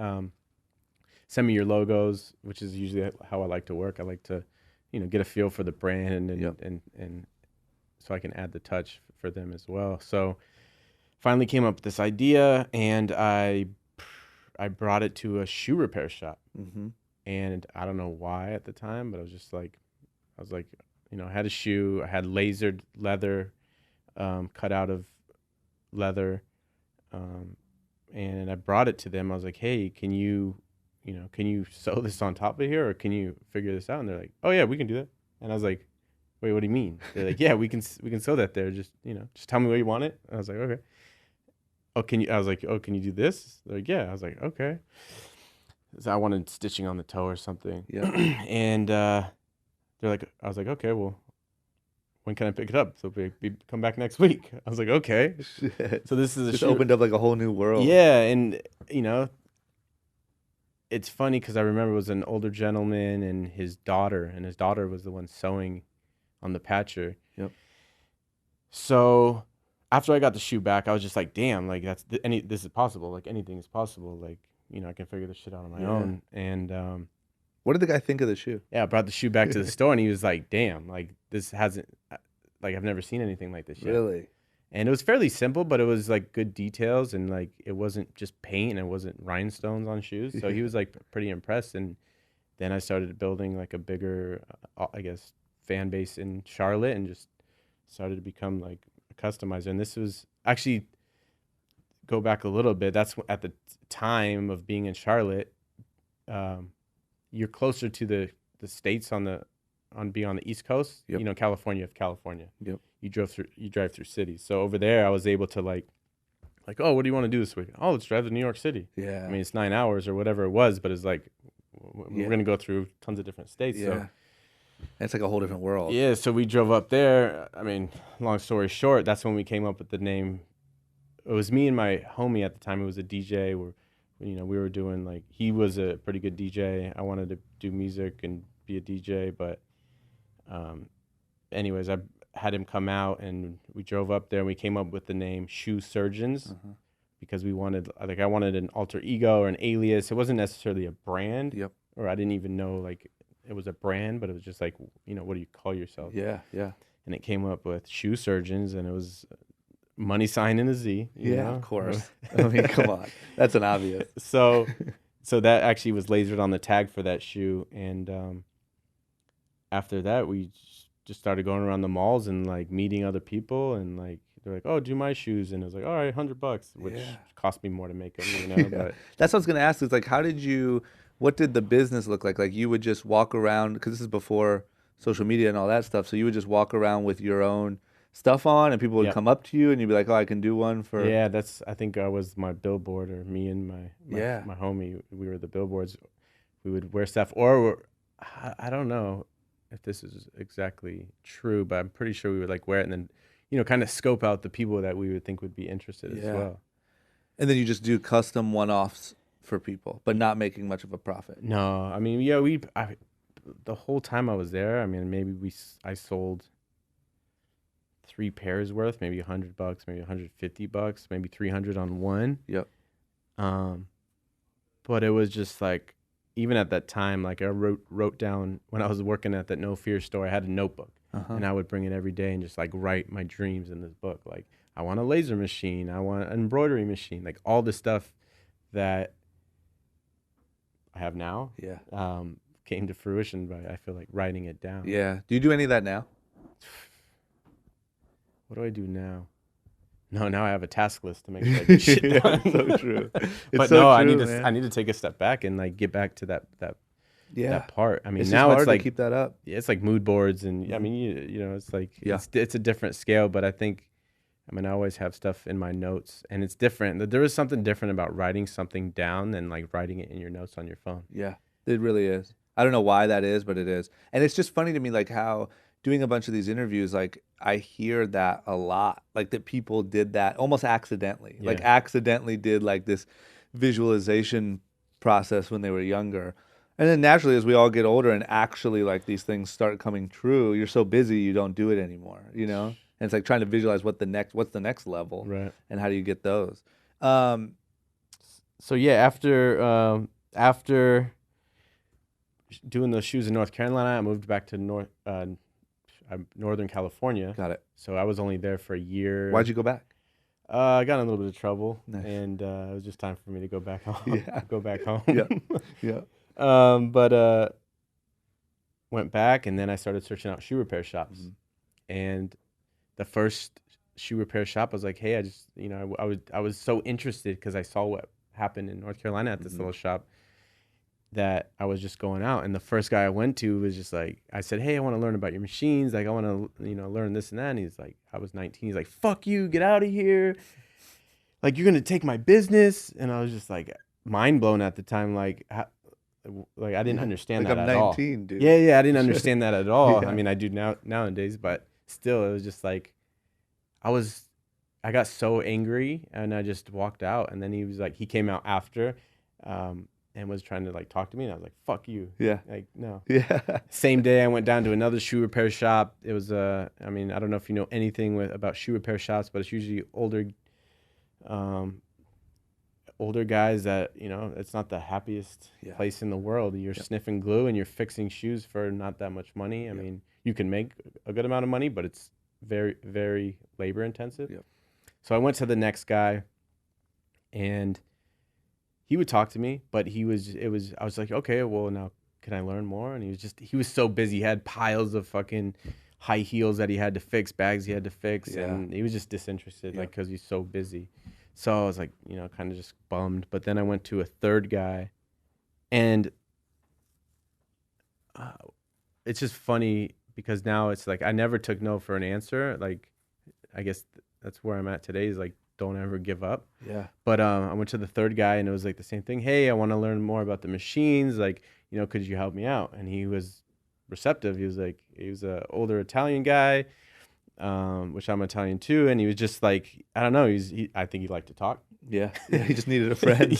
[SPEAKER 5] your logos, which is usually how I like to work. I like to, get a feel for the brand and so I can add the touch for them as well. So finally came up with this idea and I brought it to a shoe repair shop. Mm-hmm. And I don't know why at the time, but I was like, I had a shoe, I had lasered leather, cut out of leather, and I brought it to them. I was like, hey, can you sew this on top of here, or can you figure this out? And they're like, oh yeah, we can do that. And I was like, wait, what do you mean? They're like, yeah, we can sew that there. Just tell me where you want it. And I was like, okay. I was like, can you do this? They're like, yeah. I was like, okay. So I wanted stitching on the toe or something. Yeah. And they're like, I was like, okay, well, when can I pick it up? So we come back next week. I was like, okay. Shit. So this is
[SPEAKER 4] opened up like a whole new world.
[SPEAKER 5] Yeah, and it's funny because I remember it was an older gentleman and his daughter was the one sewing on the patcher. Yep. So after I got the shoe back, I was just like, damn, like this is possible. Like anything is possible. Like, I can figure this shit out on my own. And
[SPEAKER 4] what did the guy think of the shoe?
[SPEAKER 5] Yeah, I brought the shoe back to the store and he was like, damn, like this hasn't, like I've never seen anything like this yet.
[SPEAKER 4] Really?
[SPEAKER 5] And it was fairly simple, but it was like good details and like it wasn't just paint and it wasn't rhinestones on shoes. So he was like pretty impressed. And then I started building like a bigger, I guess, fan base in Charlotte and just started to become like a customizer. And this was actually, go back a little bit, that's at the time of being in Charlotte, you're closer to the states being on the East Coast. Yep. California. Yep. You drive through cities. So over there, I was able to like, oh, what do you want to do this week? Oh, let's drive to New York City. Yeah. I mean, it's 9 hours or whatever it was, but it's like we're gonna go through tons of different states. Yeah. So
[SPEAKER 4] it's like a whole different world.
[SPEAKER 5] Yeah. So we drove up there. I mean, long story short, that's when we came up with the name. It was me and my homie at the time. It was a DJ. We were doing like, he was a pretty good DJ. I wanted to do music and be a DJ, but anyways, I had him come out and we drove up there and we came up with the name Shoe Surgeons because I wanted an alter ego or an alias. It wasn't necessarily a brand. Yep. Or I didn't even know like it was a brand, but it was just like, what do you call yourself?
[SPEAKER 4] Yeah, yeah.
[SPEAKER 5] And it came up with Shoe Surgeons and it was money sign and a Z. You know?
[SPEAKER 4] Of course. I mean, come on. That's an obvious.
[SPEAKER 5] So that actually was lasered on the tag for that shoe. And after that, we just started going around the malls and like meeting other people. And like, they're like, oh, do my shoes. And it was like, all right, $100, which cost me more to make them, But
[SPEAKER 4] that's what I was going to ask is like, what did the business look like? Like you would just walk around, because this is before social media and all that stuff. So you would just walk around with your own stuff on and people would come up to you and you'd be like, oh, I can do one for...
[SPEAKER 5] Yeah, I think I was my billboard, or me and my homie, we were the billboards. We would wear stuff, or I don't know if this is exactly true, but I'm pretty sure we would like wear it and then, kind of scope out the people that we would think would be interested as well.
[SPEAKER 4] And then you just do custom one-offs for people, but not making much of a profit.
[SPEAKER 5] No, I mean, yeah, the whole time I was there, I mean, maybe I sold 3 pairs worth, maybe $100, maybe $150, maybe 300 on one.
[SPEAKER 4] Yep.
[SPEAKER 5] But it was just like, even at that time, like I wrote down when I was working at that No Fear store, I had a notebook, and I would bring it every day and just like write my dreams in this book. Like, I want a laser machine, I want an embroidery machine, like all the stuff that I have now.
[SPEAKER 4] Yeah.
[SPEAKER 5] Came to fruition by, I feel like, writing it down.
[SPEAKER 4] Yeah. Do you do any of that now?
[SPEAKER 5] What do I do now? No, now I have a task list to make sure I get shit done.
[SPEAKER 4] It's so true.
[SPEAKER 5] But no, I need to take a step back and like get back to that part. I mean,
[SPEAKER 4] it's
[SPEAKER 5] now
[SPEAKER 4] hard
[SPEAKER 5] it's like
[SPEAKER 4] to keep that up.
[SPEAKER 5] it's like mood boards, and I mean, you know, it's like it's a different scale. But I think, I mean, I always have stuff in my notes, and it's different. There is something different about writing something down than like writing it in your notes on your phone.
[SPEAKER 4] Yeah, it really is. I don't know why that is, but it is. And it's just funny to me, like how doing a bunch of these interviews, like I hear that a lot, like that people did that almost accidentally, like accidentally did like this visualization process when they were younger. And then naturally, as we all get older and actually like these things start coming true, you're so busy, you don't do it anymore, you know? And it's like trying to visualize what's the next level,
[SPEAKER 5] Right.
[SPEAKER 4] and how do you get those?
[SPEAKER 5] So yeah, after doing those shoes in North Carolina, I moved back to Northern California.
[SPEAKER 4] Got it.
[SPEAKER 5] So I was only there for a year.
[SPEAKER 4] Why'd you go back?
[SPEAKER 5] I got in a little bit of trouble,
[SPEAKER 4] Nice.
[SPEAKER 5] and it was just time for me to go back home.
[SPEAKER 4] Yeah.
[SPEAKER 5] Go back home.
[SPEAKER 4] Yeah.
[SPEAKER 5] But went back, and then I started searching out shoe repair shops. And the first shoe repair shop, I was like, hey, I just, you know, I was so interested because I saw what happened in North Carolina at this little shop, that I was just going out. And the first guy I went to was just like, I said, hey, I want to learn about your machines. Like, I want to, you know, learn this and that. And he's like, I was 19. He's like, fuck you, get out of here. Like, you're going to take my business. And I was just like mind blown at the time. Like I didn't understand
[SPEAKER 4] like
[SPEAKER 5] that
[SPEAKER 4] I'm
[SPEAKER 5] at
[SPEAKER 4] 19,
[SPEAKER 5] all.
[SPEAKER 4] dude.
[SPEAKER 5] Yeah, I didn't understand that at all.
[SPEAKER 4] Yeah.
[SPEAKER 5] I mean, I do nowadays, but still, it was just like, I got so angry, and I just walked out. And then he was like, he came out after, and was trying to like talk to me, and I was like, fuck you.
[SPEAKER 4] Yeah.
[SPEAKER 5] Like, no.
[SPEAKER 4] Yeah.
[SPEAKER 5] Same day I went down to another shoe repair shop. It was I mean, I don't know if you know anything about shoe repair shops, but it's usually older guys that, you know, it's not the happiest place in the world. You're sniffing glue and you're fixing shoes for not that much money. I mean, you can make a good amount of money, but it's very, very labor intensive.
[SPEAKER 4] Yep.
[SPEAKER 5] So I went to the next guy, and he would talk to me, but I was like, okay, well, now can I learn more? And he was so busy. He had piles of fucking high heels that he had to fix, bags he had to fix. And he was just disinterested, like, cause he's so busy. So I was like, you know, kind of just bummed. But then I went to a third guy, and it's just funny because now it's like, I never took no for an answer. Like, I guess that's where I'm at today, is like, don't ever give up.
[SPEAKER 4] Yeah.
[SPEAKER 5] But I went to the third guy, and it was like the same thing. Hey, I want to learn more about the machines. Like, you know, could you help me out? And he was receptive. He was an older Italian guy, which I'm Italian too. And he was just like, I don't know. I think he liked to talk.
[SPEAKER 4] Yeah. He just needed a friend.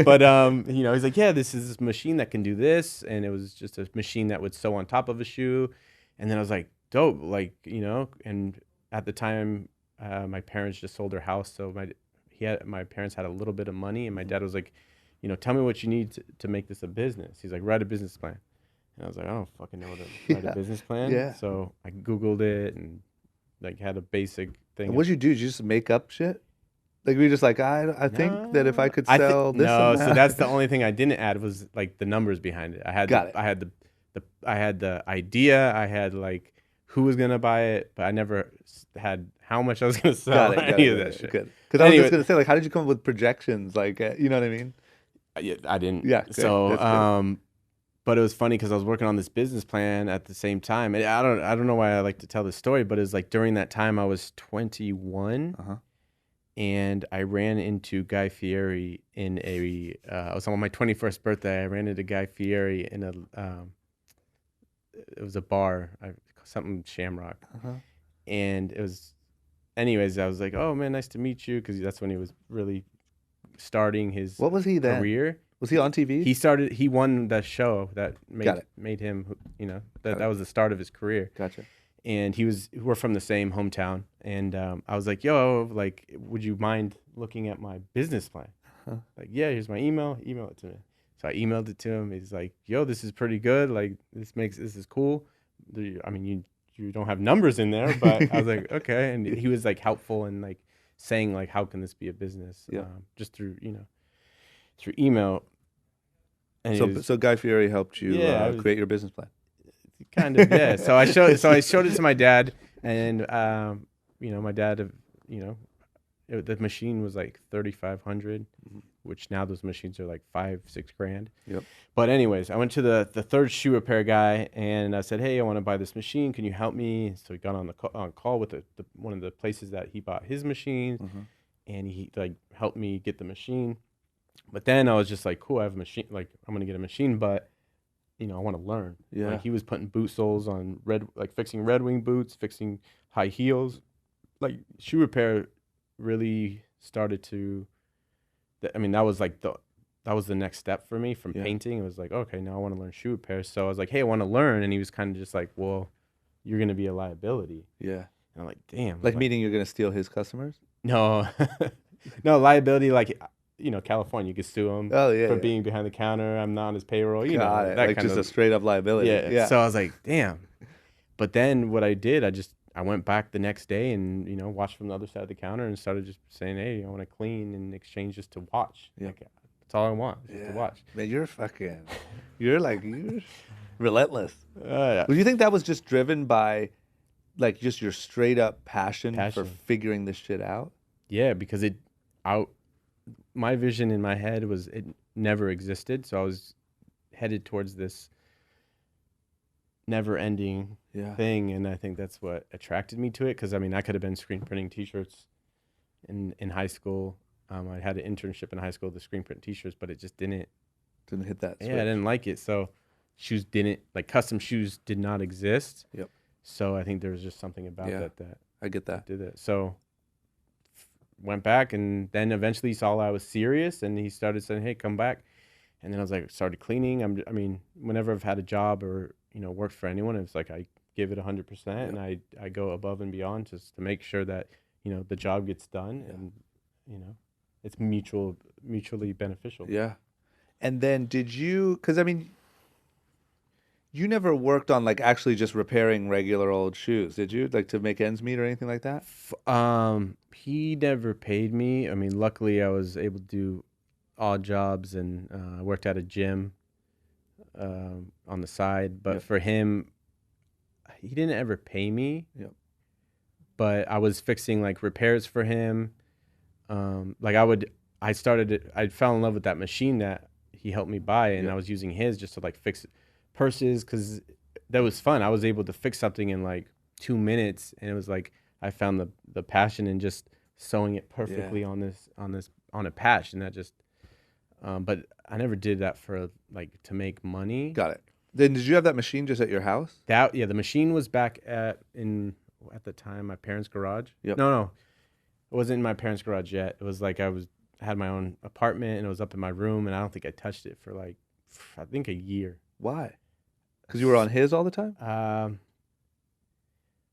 [SPEAKER 5] But you know, he's like, yeah, this is this machine that can do this, and it was just a machine that would sew on top of a shoe. And then I was like, dope, like, you know. And at the time, my parents just sold their house, so my parents had a little bit of money, and my dad was like, you know, tell me what you need to make this a business. He's like, write a business plan. And I was like, I don't fucking know what to write a business plan.
[SPEAKER 4] Yeah.
[SPEAKER 5] So I Googled it and like had a basic thing.
[SPEAKER 4] And what'd you do? Did you just make up shit? Like, were you just like, I think that if I could sell this
[SPEAKER 5] no,
[SPEAKER 4] and that.
[SPEAKER 5] so that's the only thing I didn't add was like the numbers behind it. I had I had the idea. I had like who was gonna buy it, but I never had how much I was gonna sell. Got any of that shit.
[SPEAKER 4] Good. Because I was just gonna say, like, how did you come up with projections? Like, you know what I mean?
[SPEAKER 5] Yeah, I didn't.
[SPEAKER 4] Yeah. Great.
[SPEAKER 5] So, but it was funny because I was working on this business plan at the same time. And I don't know why I like to tell this story, but it's like during that time I was 21, and I ran into Guy Fieri in I was on my 21st birthday. I ran into Guy Fieri in it was a bar, something Shamrock, and it was. Anyways, I was like, "Oh man, nice to meet you," because that's when he was really starting his
[SPEAKER 4] What was he then?
[SPEAKER 5] career.
[SPEAKER 4] Was he on TV?
[SPEAKER 5] He won that show that
[SPEAKER 4] Got it.
[SPEAKER 5] made him, that was the start of his career.
[SPEAKER 4] Gotcha.
[SPEAKER 5] And we're from the same hometown. And I was like, yo, like, would you mind looking at my business plan? Like, yeah, here's my email it to me. So I emailed it to him. He's like, yo, this is pretty good. Like, this is cool. I mean, you don't have numbers in there, but I was like, okay. And he was like helpful and like saying like, how can this be a business?
[SPEAKER 4] Yeah.
[SPEAKER 5] Just through email. And
[SPEAKER 4] So Guy Fieri helped you create your business plan.
[SPEAKER 5] kind of, yeah. So I showed it to my dad, and my dad, the machine was like $3,500, which now those machines are like $5,000-$6,000.
[SPEAKER 4] Yep.
[SPEAKER 5] But anyways, I went to the third shoe repair guy, and I said, hey, I want to buy this machine. Can you help me? So he got on call with one of the places that he bought his machines, and he like helped me get the machine. But then I was just like, cool, I have a machine. Like, I'm gonna get a machine, but I want to learn.
[SPEAKER 4] Yeah.
[SPEAKER 5] Like, he was putting boot soles on fixing Red Wing boots, fixing high heels. Like, shoe repair really started to. That was like that was the next step for me from painting. It was like, okay, now I want to learn shoe repair. So I was like, hey, I want to learn, and he was kind of just like, well, you're gonna be a liability.
[SPEAKER 4] Yeah.
[SPEAKER 5] And I'm like, damn.
[SPEAKER 4] Like meaning you're gonna steal his customers?
[SPEAKER 5] No, no liability. Like, California, you could sue him for
[SPEAKER 4] yeah.
[SPEAKER 5] being behind the counter. I'm not on his payroll.
[SPEAKER 4] Got it.
[SPEAKER 5] That
[SPEAKER 4] like
[SPEAKER 5] kind
[SPEAKER 4] just
[SPEAKER 5] of
[SPEAKER 4] a straight up liability.
[SPEAKER 5] Yeah. So I was like, damn. But then what I did, I went back the next day and watched from the other side of the counter and started just saying, hey, I want to clean in exchange just to watch.
[SPEAKER 4] Yeah.
[SPEAKER 5] Like, that's all I want, just to watch.
[SPEAKER 4] Man, you're relentless. Do you think that was just driven by like just your straight up passion for figuring this shit out?
[SPEAKER 5] Yeah, because my vision in my head was it never existed, so I was headed towards this never-ending thing, and I think that's what attracted me to it. Because I could have been screen printing T-shirts in high school. I had an internship in high school to screen print T-shirts, but it just didn't
[SPEAKER 4] hit that switch.
[SPEAKER 5] Yeah, I didn't like it. So custom shoes did not exist.
[SPEAKER 4] Yep.
[SPEAKER 5] So I think there was just something about that
[SPEAKER 4] I get that.
[SPEAKER 5] did it. So went back, and then eventually he saw I was serious, and he started saying, hey, come back. And then I was like, started cleaning. Whenever I've had a job or worked for anyone, it's like I give it 100%, and I go above and beyond just to make sure that the job gets done, and it's mutually beneficial.
[SPEAKER 4] Yeah. And then did you? Because you never worked on like actually just repairing regular old shoes, did you? Like to make ends meet or anything like that?
[SPEAKER 5] He never paid me. Luckily I was able to do odd jobs, and I worked at a gym on the side. But for him, he didn't ever pay me.
[SPEAKER 4] Yep.
[SPEAKER 5] But I was fixing like repairs for him. I fell in love with that machine that he helped me buy, and I was using his just to like fix purses, because that was fun. I was able to fix something in like 2 minutes, and it was like I found the passion in just sewing it perfectly on a patch, and that just but I never did that for like to make money.
[SPEAKER 4] Got it. Then did you have that machine just at your house?
[SPEAKER 5] The machine was back at the time my parents' garage.
[SPEAKER 4] Yep.
[SPEAKER 5] No, it wasn't in my parents' garage yet. It was like I had my own apartment, and it was up in my room, and I don't think I touched it for like I think a year.
[SPEAKER 4] Why? Because you were on his all the time?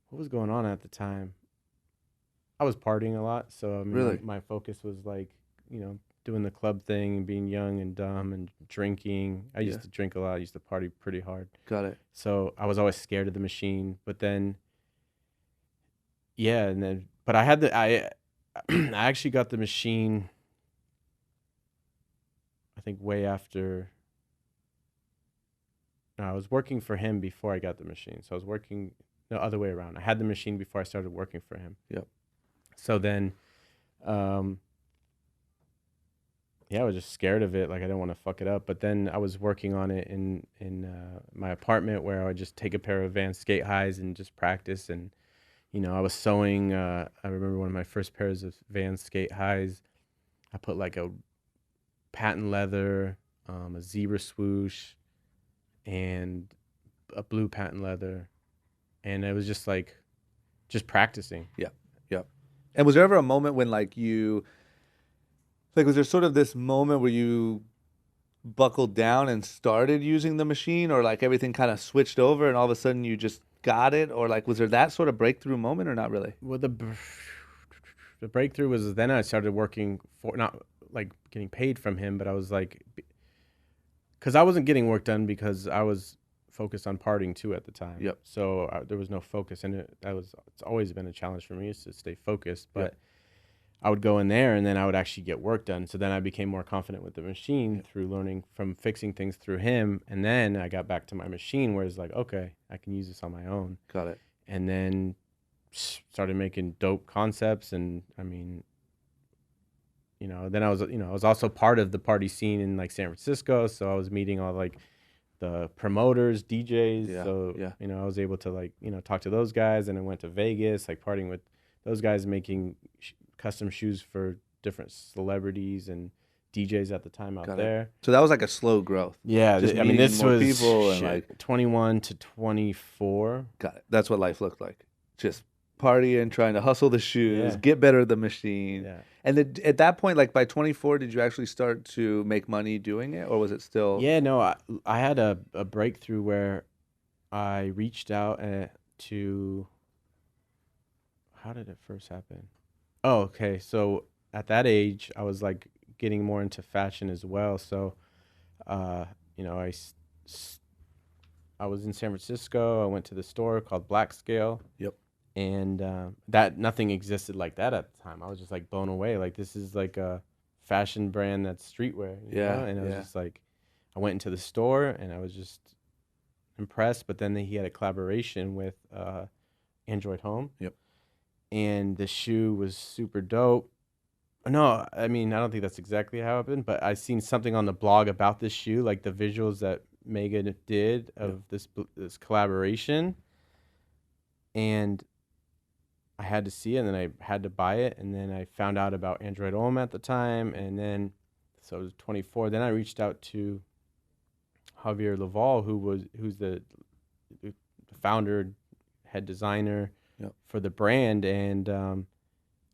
[SPEAKER 5] What was going on at the time? I was partying a lot, so
[SPEAKER 4] really?
[SPEAKER 5] my focus was like, doing the club thing and being young and dumb and drinking. I used to drink a lot. I used to party pretty hard.
[SPEAKER 4] Got it.
[SPEAKER 5] So I was always scared of the machine. But then, but I actually got the machine, I think way after. No, I was working for him before I got the machine. So I was working the other way around. I had the machine before I started working for him.
[SPEAKER 4] Yep.
[SPEAKER 5] So then, I was just scared of it. Like, I didn't want to fuck it up. But then I was working on it in my apartment, where I would just take a pair of Vans skate highs and just practice. And, I was sewing. I remember one of my first pairs of Vans skate highs. I put like a patent leather, a zebra swoosh, and a blue patent leather. And it was just like, just practicing.
[SPEAKER 4] Yeah. Yep. And was there ever a moment when like you Like, was there sort of this moment where you buckled down and started using the machine, or like everything kind of switched over and all of a sudden you just got it, or like was there that sort of breakthrough moment or not really?
[SPEAKER 5] Well, the breakthrough was then I started working for, not like getting paid from him, but I was like, because I wasn't getting work done because I was focused on partying too at the time.
[SPEAKER 4] Yep.
[SPEAKER 5] So there was no focus, and it's always been a challenge for me is to stay focused. But
[SPEAKER 4] Yep.
[SPEAKER 5] I would go in there and then I would actually get work done. So then I became more confident with the machine through learning from fixing things through him. And then I got back to my machine where it's like, okay, I can use this on my own.
[SPEAKER 4] Got it.
[SPEAKER 5] And then started making dope concepts. And I mean, then I was also part of the party scene in like San Francisco. So I was meeting all like the promoters, DJs.
[SPEAKER 4] Yeah,
[SPEAKER 5] So,
[SPEAKER 4] yeah.
[SPEAKER 5] I was able to like, talk to those guys. And I went to Vegas, like partying with those guys, making custom shoes for different celebrities and DJs at the time out
[SPEAKER 4] Got it.
[SPEAKER 5] there.
[SPEAKER 4] So that was like a slow growth.
[SPEAKER 5] Yeah,
[SPEAKER 4] Just
[SPEAKER 5] I mean,
[SPEAKER 4] meeting
[SPEAKER 5] this
[SPEAKER 4] more
[SPEAKER 5] was
[SPEAKER 4] people and, like-
[SPEAKER 5] 21 to 24.
[SPEAKER 4] Got it. That's what life looked like. Just partying, trying to hustle the shoes,
[SPEAKER 5] Yeah.
[SPEAKER 4] get better at the machine.
[SPEAKER 5] Yeah.
[SPEAKER 4] And then at that point, like by 24, did you actually start to make money doing it, or was it still?
[SPEAKER 5] Yeah, no, I had a breakthrough where I reached out to. How did it first happen? Oh, okay. So at that age, I was like getting more into fashion as well. So, I was in San Francisco. I went to the store called Black Scale.
[SPEAKER 4] Yep.
[SPEAKER 5] And that nothing existed like that at the time. I was just like blown away. Like this is like a fashion brand that's streetwear. You
[SPEAKER 4] Yeah,
[SPEAKER 5] know? And I was
[SPEAKER 4] yeah.
[SPEAKER 5] just like, I went into the store and I was just impressed. But then he had a collaboration with Android Home.
[SPEAKER 4] Yep.
[SPEAKER 5] And the shoe was super dope. No, I mean, I don't think that's exactly how it happened, but I seen something on the blog about this shoe, like the visuals that Megan did of this collaboration. And I had to see it, and then I had to buy it, and then I found out about Android Home at the time, and then, so I was 24. Then I reached out to Javier Laval, who's the founder, head designer for the brand, and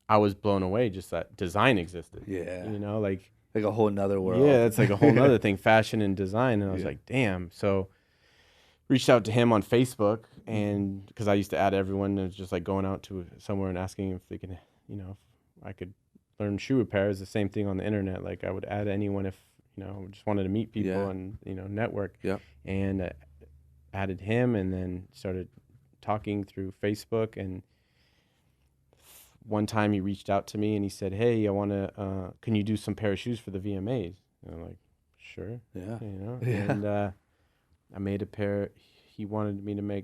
[SPEAKER 5] I was blown away just that design existed.
[SPEAKER 4] Yeah.
[SPEAKER 5] Like
[SPEAKER 4] a whole nother world.
[SPEAKER 5] yeah, that's like a whole nother thing, fashion and design. And I was
[SPEAKER 4] Yeah.
[SPEAKER 5] like, damn. So reached out to him on Facebook, and because I used to add everyone, and just like going out to somewhere and asking if they can, if I could learn shoe repair. Is the same thing on the internet. Like I would add anyone if, just wanted to meet people
[SPEAKER 4] Yeah.
[SPEAKER 5] and, network.
[SPEAKER 4] Yeah.
[SPEAKER 5] And I added him and then started talking through Facebook. And one time he reached out to me and he said, hey, I want to, can you do some pair of shoes for the VMAs? And I'm like, sure.
[SPEAKER 4] Yeah.
[SPEAKER 5] Yeah. And I made a pair. He wanted me to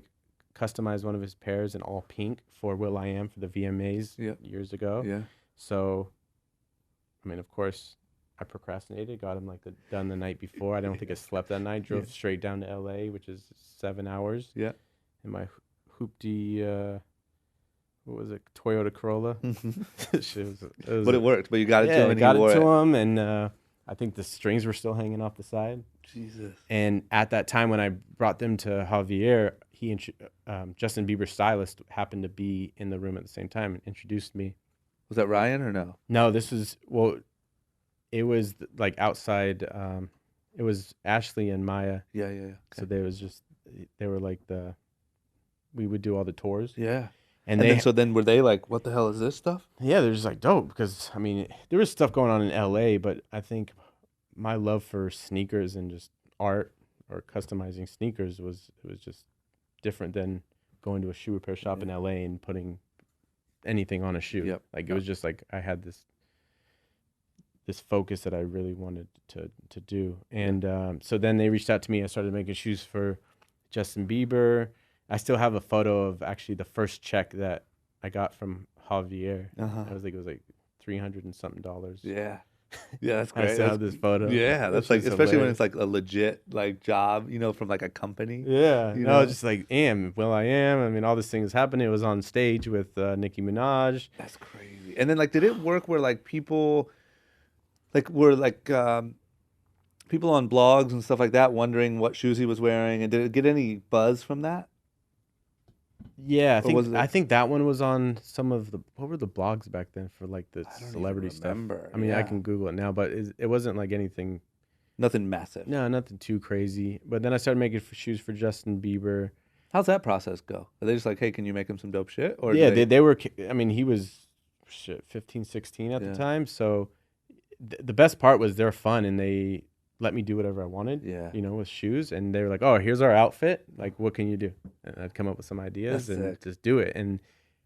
[SPEAKER 5] customize one of his pairs in all pink for will.i.am for the VMAs years ago.
[SPEAKER 4] Yeah.
[SPEAKER 5] So, I mean, of course, I procrastinated, got him done the night before. I don't think I slept that night. Drove straight down to LA, which is 7 hours.
[SPEAKER 4] Yeah.
[SPEAKER 5] In my hoopty, what was it, Toyota Corolla.
[SPEAKER 4] But it worked. But you got it to him, and
[SPEAKER 5] got
[SPEAKER 4] he wore
[SPEAKER 5] it to
[SPEAKER 4] it.
[SPEAKER 5] him, and I think the strings were still hanging off the side.
[SPEAKER 4] Jesus.
[SPEAKER 5] And at that time, when I brought them to Javier, Justin Bieber's stylist happened to be in the room at the same time and introduced me.
[SPEAKER 4] Was that Ryan or no?
[SPEAKER 5] No, it was like outside. It was Ashley and Maya.
[SPEAKER 4] Yeah.
[SPEAKER 5] Okay. So they were like we would do all the tours.
[SPEAKER 4] Yeah.
[SPEAKER 5] And
[SPEAKER 4] then were they like, what the hell is this stuff?
[SPEAKER 5] Yeah, they're just like dope because, I mean, there was stuff going on in LA, but I think my love for sneakers and just art or customizing sneakers was just different than going to a shoe repair shop in LA and putting anything on a shoe.
[SPEAKER 4] Yep.
[SPEAKER 5] Like it was just like I had this focus that I really wanted to do. And so then they reached out to me. I started making shoes for Justin Bieber. I still have a photo of actually the first check that I got from Javier. It was like $300 and something.
[SPEAKER 4] Yeah. Yeah, that's great.
[SPEAKER 5] I still have this photo.
[SPEAKER 4] Yeah, that's like, especially when it's like a legit like job, from like a company.
[SPEAKER 5] Yeah.
[SPEAKER 4] You
[SPEAKER 5] No,
[SPEAKER 4] know?
[SPEAKER 5] just like will.i.am. I mean, all this thing is happening. It was on stage with Nicki Minaj.
[SPEAKER 4] That's crazy. And then like, did it work where like people, like were like people on blogs and stuff like that wondering what shoes he was wearing, and did it get any buzz from that?
[SPEAKER 5] Yeah,
[SPEAKER 4] Or was it-
[SPEAKER 5] I think that one was on some of the, what were the blogs back then for like the
[SPEAKER 4] I don't even
[SPEAKER 5] celebrity stuff?
[SPEAKER 4] remember.
[SPEAKER 5] I mean, I
[SPEAKER 4] Yeah.
[SPEAKER 5] can Google it now, but it wasn't like anything.
[SPEAKER 4] Nothing massive.
[SPEAKER 5] No, nothing too crazy. But then I started making shoes for Justin Bieber.
[SPEAKER 4] How's that process go? Are they just like, hey, can you make him some dope shit? Or do
[SPEAKER 5] Yeah, they were. I mean, he was 15, 16 at
[SPEAKER 4] Yeah.
[SPEAKER 5] the time. So the best part was they're fun and they let me do whatever I wanted.
[SPEAKER 4] Yeah.
[SPEAKER 5] You know, with shoes, and they were like, "Oh, here's our outfit. Like, what can you do?" And I'd come up with some ideas
[SPEAKER 4] That's
[SPEAKER 5] and
[SPEAKER 4] sick.
[SPEAKER 5] just do it. And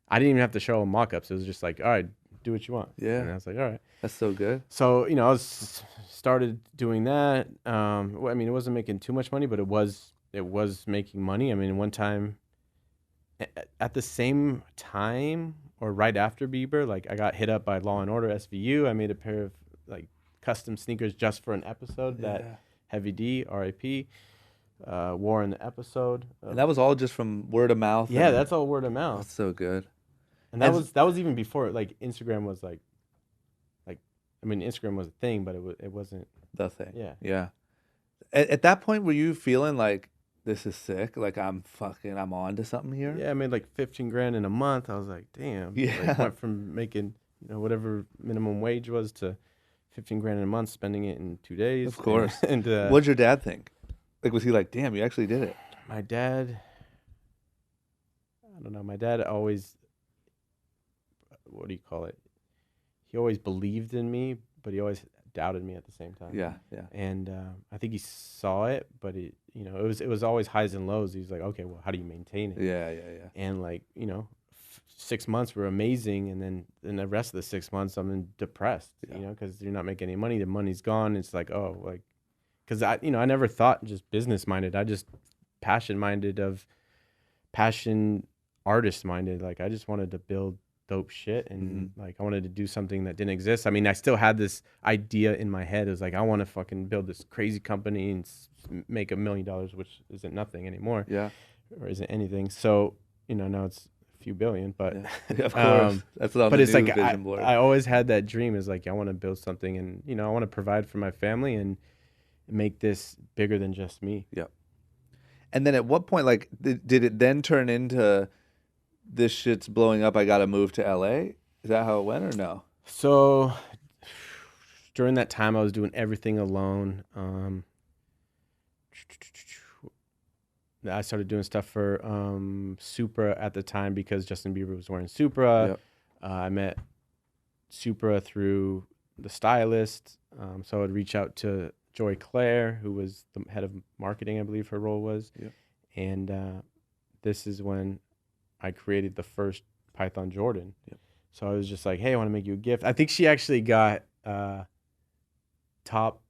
[SPEAKER 5] I didn't even have to show them mock-ups. It was just like, "All right, do what you want."
[SPEAKER 4] Yeah.
[SPEAKER 5] And I was like, "All right."
[SPEAKER 4] That's so good.
[SPEAKER 5] So, you know, I was started doing that. Well, I mean, it wasn't making too much money, but it was making money. I mean, one time at the same time or right after Bieber, like I got hit up by Law and Order SVU. I made a pair of like custom sneakers just for an episode
[SPEAKER 4] Yeah.
[SPEAKER 5] that Heavy D, RIP, wore in the episode.
[SPEAKER 4] And that was all just from word of mouth.
[SPEAKER 5] Yeah,
[SPEAKER 4] and-
[SPEAKER 5] that's all word of mouth.
[SPEAKER 4] That's so good.
[SPEAKER 5] And that
[SPEAKER 4] As-
[SPEAKER 5] was even before like Instagram was like I mean, Instagram was a thing, but it wasn't.
[SPEAKER 4] The thing.
[SPEAKER 5] Yeah.
[SPEAKER 4] Yeah. At that point, were you feeling like this is sick? Like I'm on to something here?
[SPEAKER 5] Yeah, I made like 15 grand in a month. I was like, damn.
[SPEAKER 4] Yeah.
[SPEAKER 5] Like, went from making, whatever minimum wage was to 15 grand in a month, spending it in 2 days.
[SPEAKER 4] Of course.
[SPEAKER 5] And
[SPEAKER 4] What'd your dad think? Like, was he like, damn, you actually did it?
[SPEAKER 5] my dad, I don't know. My dad always, what do you call it? He always believed in me, but he always doubted me at the same time.
[SPEAKER 4] Yeah. Yeah.
[SPEAKER 5] And I think he saw it, but it was always highs and lows. He's like, okay, well, how do you maintain it?
[SPEAKER 4] Yeah. Yeah. Yeah.
[SPEAKER 5] And like 6 months were amazing, and then in the rest of the 6 months I'm depressed,
[SPEAKER 4] Yeah.
[SPEAKER 5] because you're not making any money. The money's gone. It's like, oh, like, because I never thought just business minded. I just passion artist minded. Like I just wanted to build dope shit, and like I wanted to do something that didn't exist. I mean, I still had this idea in my head. It was like, I want to fucking build this crazy company and make $1 million, which isn't nothing anymore.
[SPEAKER 4] Yeah.
[SPEAKER 5] Or isn't anything. So now it's a few billion, but
[SPEAKER 4] Yeah, of course. That's on
[SPEAKER 5] but
[SPEAKER 4] the
[SPEAKER 5] it's
[SPEAKER 4] new
[SPEAKER 5] like
[SPEAKER 4] vision board.
[SPEAKER 5] I always had that dream. Is like I want to build something, and I want to provide for my family and make this bigger than just me.
[SPEAKER 4] Yep. And then at what point, like, did it then turn into this shit's blowing up, I got to move to LA? Is that how it went or no?
[SPEAKER 5] So during that time, I was doing everything alone. I started doing stuff for Supra at the time because Justin Bieber was wearing Supra.
[SPEAKER 4] Yep.
[SPEAKER 5] I met Supra through the stylist. So I would reach out to Joy Claire, who was the head of marketing, I believe her role was.
[SPEAKER 4] Yep.
[SPEAKER 5] And this is when I created the first Python Jordan.
[SPEAKER 4] Yep.
[SPEAKER 5] So I was just like, hey, I want to make you a gift. I think she actually got top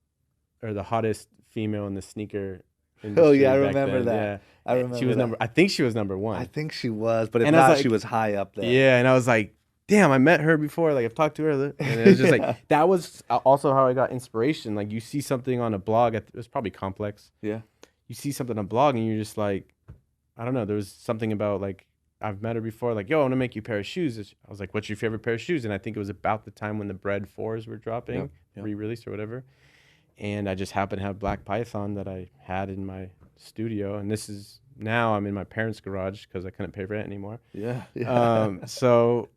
[SPEAKER 5] or the hottest female in the sneaker industry.
[SPEAKER 4] Oh, yeah, I
[SPEAKER 5] back
[SPEAKER 4] remember
[SPEAKER 5] then.
[SPEAKER 4] that.
[SPEAKER 5] Yeah.
[SPEAKER 4] I remember
[SPEAKER 5] She was
[SPEAKER 4] that.
[SPEAKER 5] I think she was number one.
[SPEAKER 4] I think she was, but if
[SPEAKER 5] And I was
[SPEAKER 4] not,
[SPEAKER 5] like-
[SPEAKER 4] she was high up there.
[SPEAKER 5] Yeah, and I was like, damn, I met her before. Like, I've talked to her. And it was just
[SPEAKER 4] Yeah.
[SPEAKER 5] like, that was also how I got inspiration. Like, you see something on a blog. It was probably Complex.
[SPEAKER 4] Yeah.
[SPEAKER 5] You see something on a blog, and you're just like, I don't know. There was something about, like, I've met her before. Like, yo, I want to make you a pair of shoes. I was like, what's your favorite pair of shoes? And I think it was about the time when the Bread 4s were dropping,
[SPEAKER 4] Yep, yep.
[SPEAKER 5] re-released or whatever. And I just happened to have Black Python that I had in my studio. And this is, now I'm in my parents' garage because I couldn't pay rent anymore.
[SPEAKER 4] Yeah. Yeah.
[SPEAKER 5] So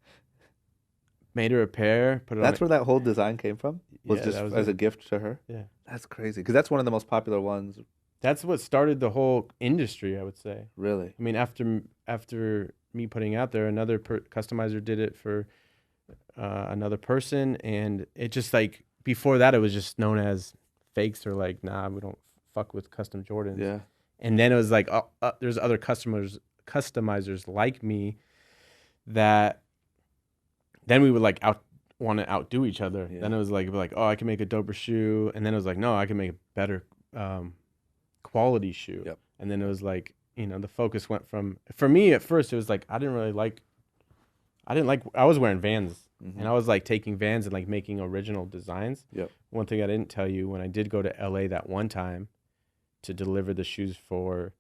[SPEAKER 5] made her a pair, put it
[SPEAKER 4] That's
[SPEAKER 5] on.
[SPEAKER 4] where that whole design came from? Was
[SPEAKER 5] Yeah,
[SPEAKER 4] just
[SPEAKER 5] that was
[SPEAKER 4] as
[SPEAKER 5] it.
[SPEAKER 4] a gift to her?
[SPEAKER 5] Yeah.
[SPEAKER 4] That's crazy. Because that's one of the most popular ones,
[SPEAKER 5] That's what started the whole industry, I would say.
[SPEAKER 4] really.
[SPEAKER 5] I mean, after me putting out there, another customizer did it for another person, and it just like before that, it was just known as fakes or like, nah, we don't fuck with custom Jordans.
[SPEAKER 4] Yeah.
[SPEAKER 5] And then it was like, there's other customizers like me that then we would like want to outdo each other.
[SPEAKER 4] Yeah.
[SPEAKER 5] Then it was like, oh, I can make a doper shoe, and then it was like, no, I can make a better quality shoe.
[SPEAKER 4] Yep.
[SPEAKER 5] And then it was like, the focus went from, for me at first, it was like, I was wearing Vans,
[SPEAKER 4] Mhm.
[SPEAKER 5] and I was like taking Vans and like making original designs.
[SPEAKER 4] Yep.
[SPEAKER 5] One thing I didn't tell you, when I did go to LA that one time to deliver the shoes for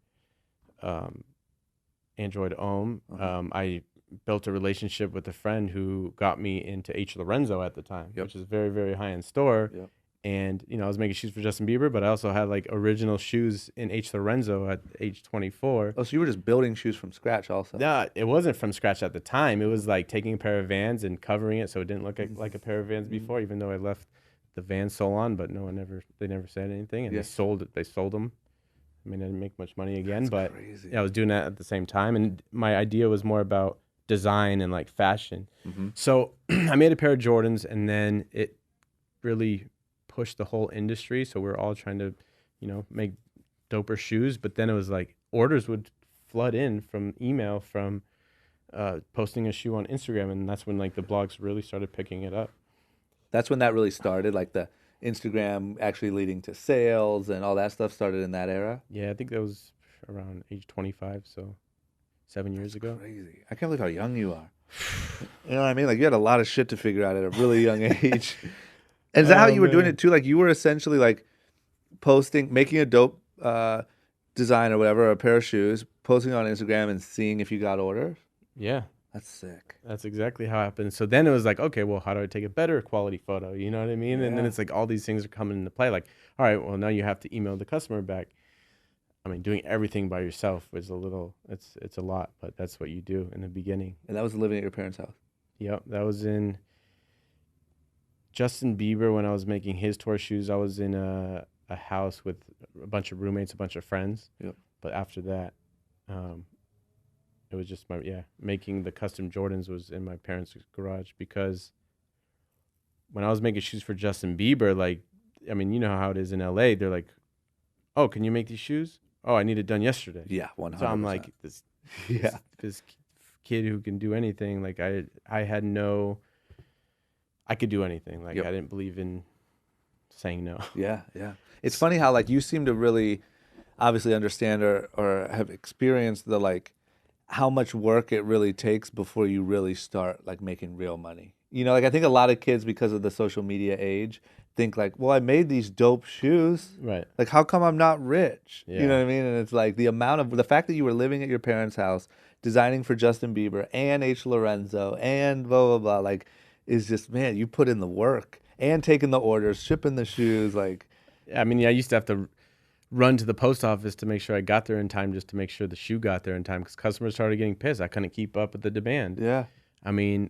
[SPEAKER 5] Android Ohm, I built a relationship with a friend who got me into H. Lorenzo at the time,
[SPEAKER 4] Yep.
[SPEAKER 5] which is a very, very high-end store.
[SPEAKER 4] Yep.
[SPEAKER 5] And, I was making shoes for Justin Bieber, but I also had like original shoes in H. Lorenzo at age 24.
[SPEAKER 4] Oh, so you were just building shoes from scratch also?
[SPEAKER 5] No, it wasn't from scratch at the time. It was like taking a pair of Vans and covering it so it didn't look like a pair of Vans before, even though I left the Vans sole on, but they never said anything. And they sold them. I mean, I didn't make much money again, but yeah, I was doing that at the same time. And my idea was more about design and like fashion. So I made a pair of Jordans, and then it really pushed the whole industry. So we're all trying to, make doper shoes. But then it was like orders would flood in from email from posting a shoe on Instagram. And that's when like the blogs really started picking it up.
[SPEAKER 4] That's when that really started, like the Instagram actually leading to sales and all that stuff started in that era?
[SPEAKER 5] Yeah, I think that was around age 25, so 7 years ago.
[SPEAKER 4] Crazy. I can't believe how young you are. You know what I mean? Like, you had a lot of shit to figure out at a really young age. And is that how you were doing it too? Like, you were essentially like making a dope design or whatever, a pair of shoes, posting on Instagram and seeing if you got orders?
[SPEAKER 5] Yeah.
[SPEAKER 4] That's sick.
[SPEAKER 5] That's exactly how it happened. So then it was like, okay, well, how do I take a better quality photo? You know what I mean? And then it's like all these things are coming into play. Like, all right, well, now you have to email the customer back. I mean, doing everything by yourself is it's a lot, but that's what you do in the beginning.
[SPEAKER 4] And that was living at your parents' house?
[SPEAKER 5] Yep, that was in Justin Bieber when I was making his tour shoes. I was in a house with a bunch of roommates, a bunch of friends.
[SPEAKER 4] Yep.
[SPEAKER 5] But after that, it was just making the custom Jordans was in my parents' garage, because when I was making shoes for Justin Bieber, like, I mean, you know how it is in LA. They're like, oh, can you make these shoes? Oh, I need it done yesterday.
[SPEAKER 4] Yeah, 100%.
[SPEAKER 5] So I'm like, this kid who can do anything. Like I could do anything. Like I didn't believe in saying no.
[SPEAKER 4] Yeah. It's funny how like you seem to really obviously understand or have experienced the like how much work it really takes before you really start like making real money. Like I think a lot of kids, because of the social media age, think like, well, I made these dope shoes.
[SPEAKER 5] Right.
[SPEAKER 4] Like, how come I'm not rich?
[SPEAKER 5] Yeah.
[SPEAKER 4] You know what I mean? And it's like the fact that you were living at your parents' house, designing for Justin Bieber and H. Lorenzo and blah, blah, blah, like, is just, man, you put in the work and taking the orders, shipping the shoes. Like,
[SPEAKER 5] I mean, I used to have to run to the post office to make sure I got there in time, just to make sure the shoe got there in time, because customers started getting pissed. I couldn't keep up with the demand.
[SPEAKER 4] Yeah.
[SPEAKER 5] I mean,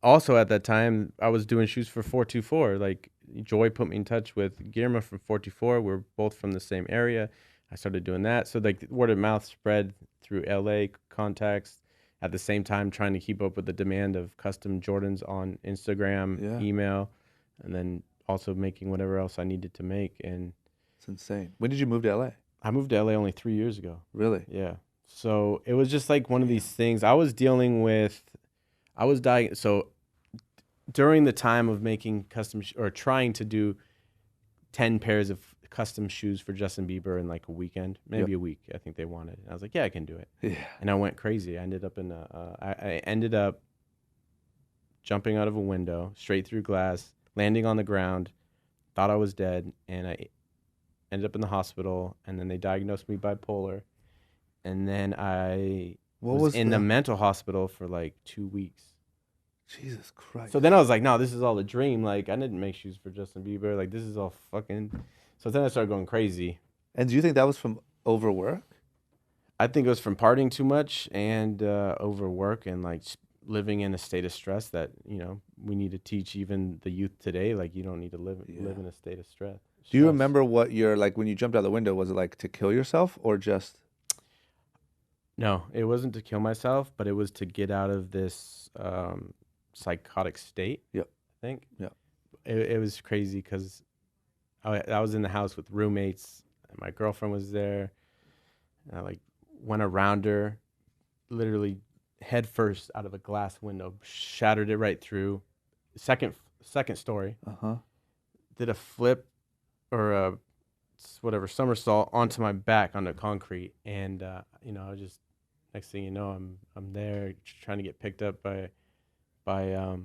[SPEAKER 5] also at that time, I was doing shoes for 424. Like, Joy put me in touch with Guillermo from 424. We're both from the same area. I started doing that. So, like, word of mouth spread through LA contacts. At the same time, trying to keep up with the demand of custom Jordans on Instagram, email, and then also making whatever else I needed to make. And
[SPEAKER 4] it's insane. When did you move to LA?
[SPEAKER 5] I moved to LA only 3 years ago.
[SPEAKER 4] Really?
[SPEAKER 5] Yeah. So it was just like one of these things. So during the time of making or trying to do 10 pairs of custom shoes for Justin Bieber in like a weekend, maybe a week, I think they wanted. I was like, yeah, I can do it. Yeah. And I went crazy. I ended up jumping out of a window, straight through glass, landing on the ground, thought I was dead, and I ended up in the hospital, and then they diagnosed me bipolar. And then I was in the mental hospital for like 2 weeks.
[SPEAKER 4] Jesus Christ.
[SPEAKER 5] So then I was like, no, this is all a dream. Like, I didn't make shoes for Justin Bieber. Like, this is all fucking... So then I started going crazy.
[SPEAKER 4] And do you think that was from overwork?
[SPEAKER 5] I think it was from partying too much and overwork and like living in a state of stress that, we need to teach even the youth today. Like, you don't need to live in a state of stress.
[SPEAKER 4] Do you remember what like when you jumped out the window, was it like to kill yourself or just...
[SPEAKER 5] No, it wasn't to kill myself, but it was to get out of this psychotic state.
[SPEAKER 4] Yep.
[SPEAKER 5] I think.
[SPEAKER 4] Yeah.
[SPEAKER 5] It was crazy because I was in the house with roommates, and my girlfriend was there. And I like went around her, literally head first out of a glass window, shattered it right through. Second story. Did a flip or a somersault onto my back on the concrete, and I just, next thing you know, I'm there trying to get picked up by the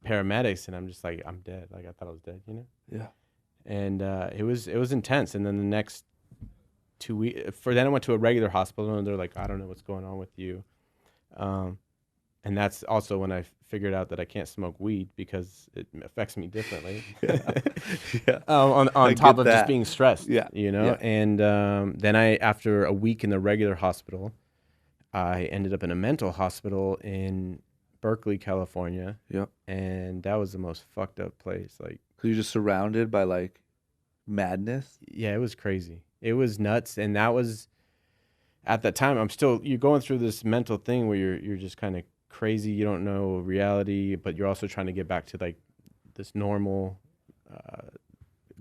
[SPEAKER 5] paramedics, and I'm just like, I'm dead. Like, I thought I was dead,
[SPEAKER 4] Yeah.
[SPEAKER 5] And it was intense. And then the next 2 weeks, then I went to a regular hospital, and they're like, I don't know what's going on with you. And and that's also when I figured out that I can't smoke weed because it affects me differently.
[SPEAKER 4] Yeah.
[SPEAKER 5] On top
[SPEAKER 4] get
[SPEAKER 5] of
[SPEAKER 4] that.
[SPEAKER 5] just being stressed.
[SPEAKER 4] Yeah,
[SPEAKER 5] You know.
[SPEAKER 4] yeah.
[SPEAKER 5] And then after a week in the regular hospital, I ended up in a mental hospital in Berkeley, California.
[SPEAKER 4] Yep.
[SPEAKER 5] And that was the most fucked up place. Like,
[SPEAKER 4] So you're just surrounded by like madness.
[SPEAKER 5] yeah, it was crazy. It was nuts. And that was at that time. You're going through this mental thing where you're just kind of crazy. You don't know reality, but you're also trying to get back to like this normal,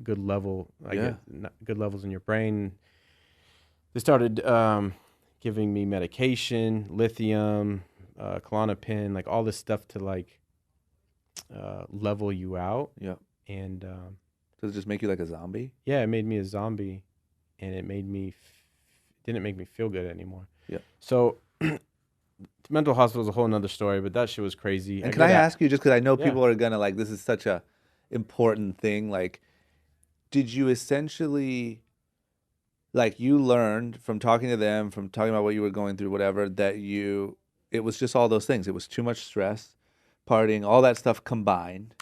[SPEAKER 5] good level. Good levels in your brain. They started giving me medication, lithium, Klonopin, like all this stuff to like level you out.
[SPEAKER 4] Yeah.
[SPEAKER 5] And
[SPEAKER 4] Does it just make you like a zombie?
[SPEAKER 5] yeah, it made me a zombie, and it made me didn't make me feel good anymore.
[SPEAKER 4] Yeah.
[SPEAKER 5] So mental hospital is a whole nother story, but that shit was crazy.
[SPEAKER 4] And can I ask you, just because I know
[SPEAKER 5] Yeah.
[SPEAKER 4] people are gonna like, this is such a important thing. Like, did you essentially, like, you learned from talking to them, from talking about what you were going through, whatever, that it was just all those things. It was too much stress, partying, all that stuff combined.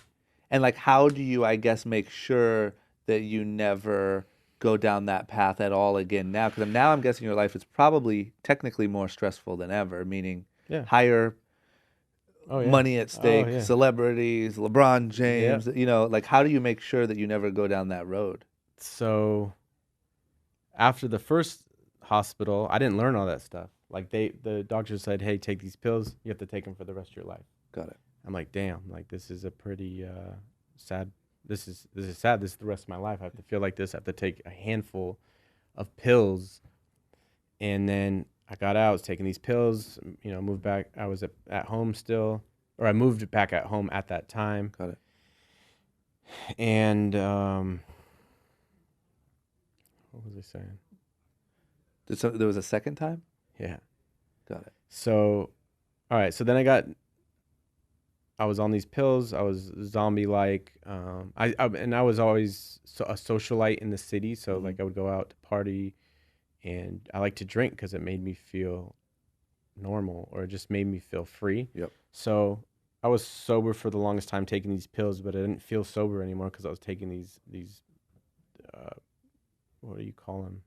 [SPEAKER 4] And like, how do you, I guess, make sure that you never go down that path at all again now? Because now I'm guessing your life is probably technically more stressful than ever, meaning
[SPEAKER 5] Yeah.
[SPEAKER 4] higher money at stake,
[SPEAKER 5] yeah.
[SPEAKER 4] celebrities, LeBron James, like how do you make sure that you never go down that road?
[SPEAKER 5] So after the first hospital, I didn't learn all that stuff. Like the doctor said, "Hey, take these pills. You have to take them for the rest of your life."
[SPEAKER 4] Got it.
[SPEAKER 5] I'm like, damn, like this is a pretty sad. This is sad. This is the rest of my life. I have to feel like this. I have to take a handful of pills, and then I got out. I was taking these pills. Moved back. I was at home still, or I moved back at home at that time.
[SPEAKER 4] Got it.
[SPEAKER 5] And what was I saying?
[SPEAKER 4] There was a second time?
[SPEAKER 5] Yeah.
[SPEAKER 4] Got it.
[SPEAKER 5] So, all right. So then I was on these pills. I was zombie-like. I was always a socialite in the city. So like I would go out to party, and I like to drink because it made me feel normal, or it just made me feel free.
[SPEAKER 4] Yep.
[SPEAKER 5] So I was sober for the longest time taking these pills, but I didn't feel sober anymore because I was taking these what do you call them?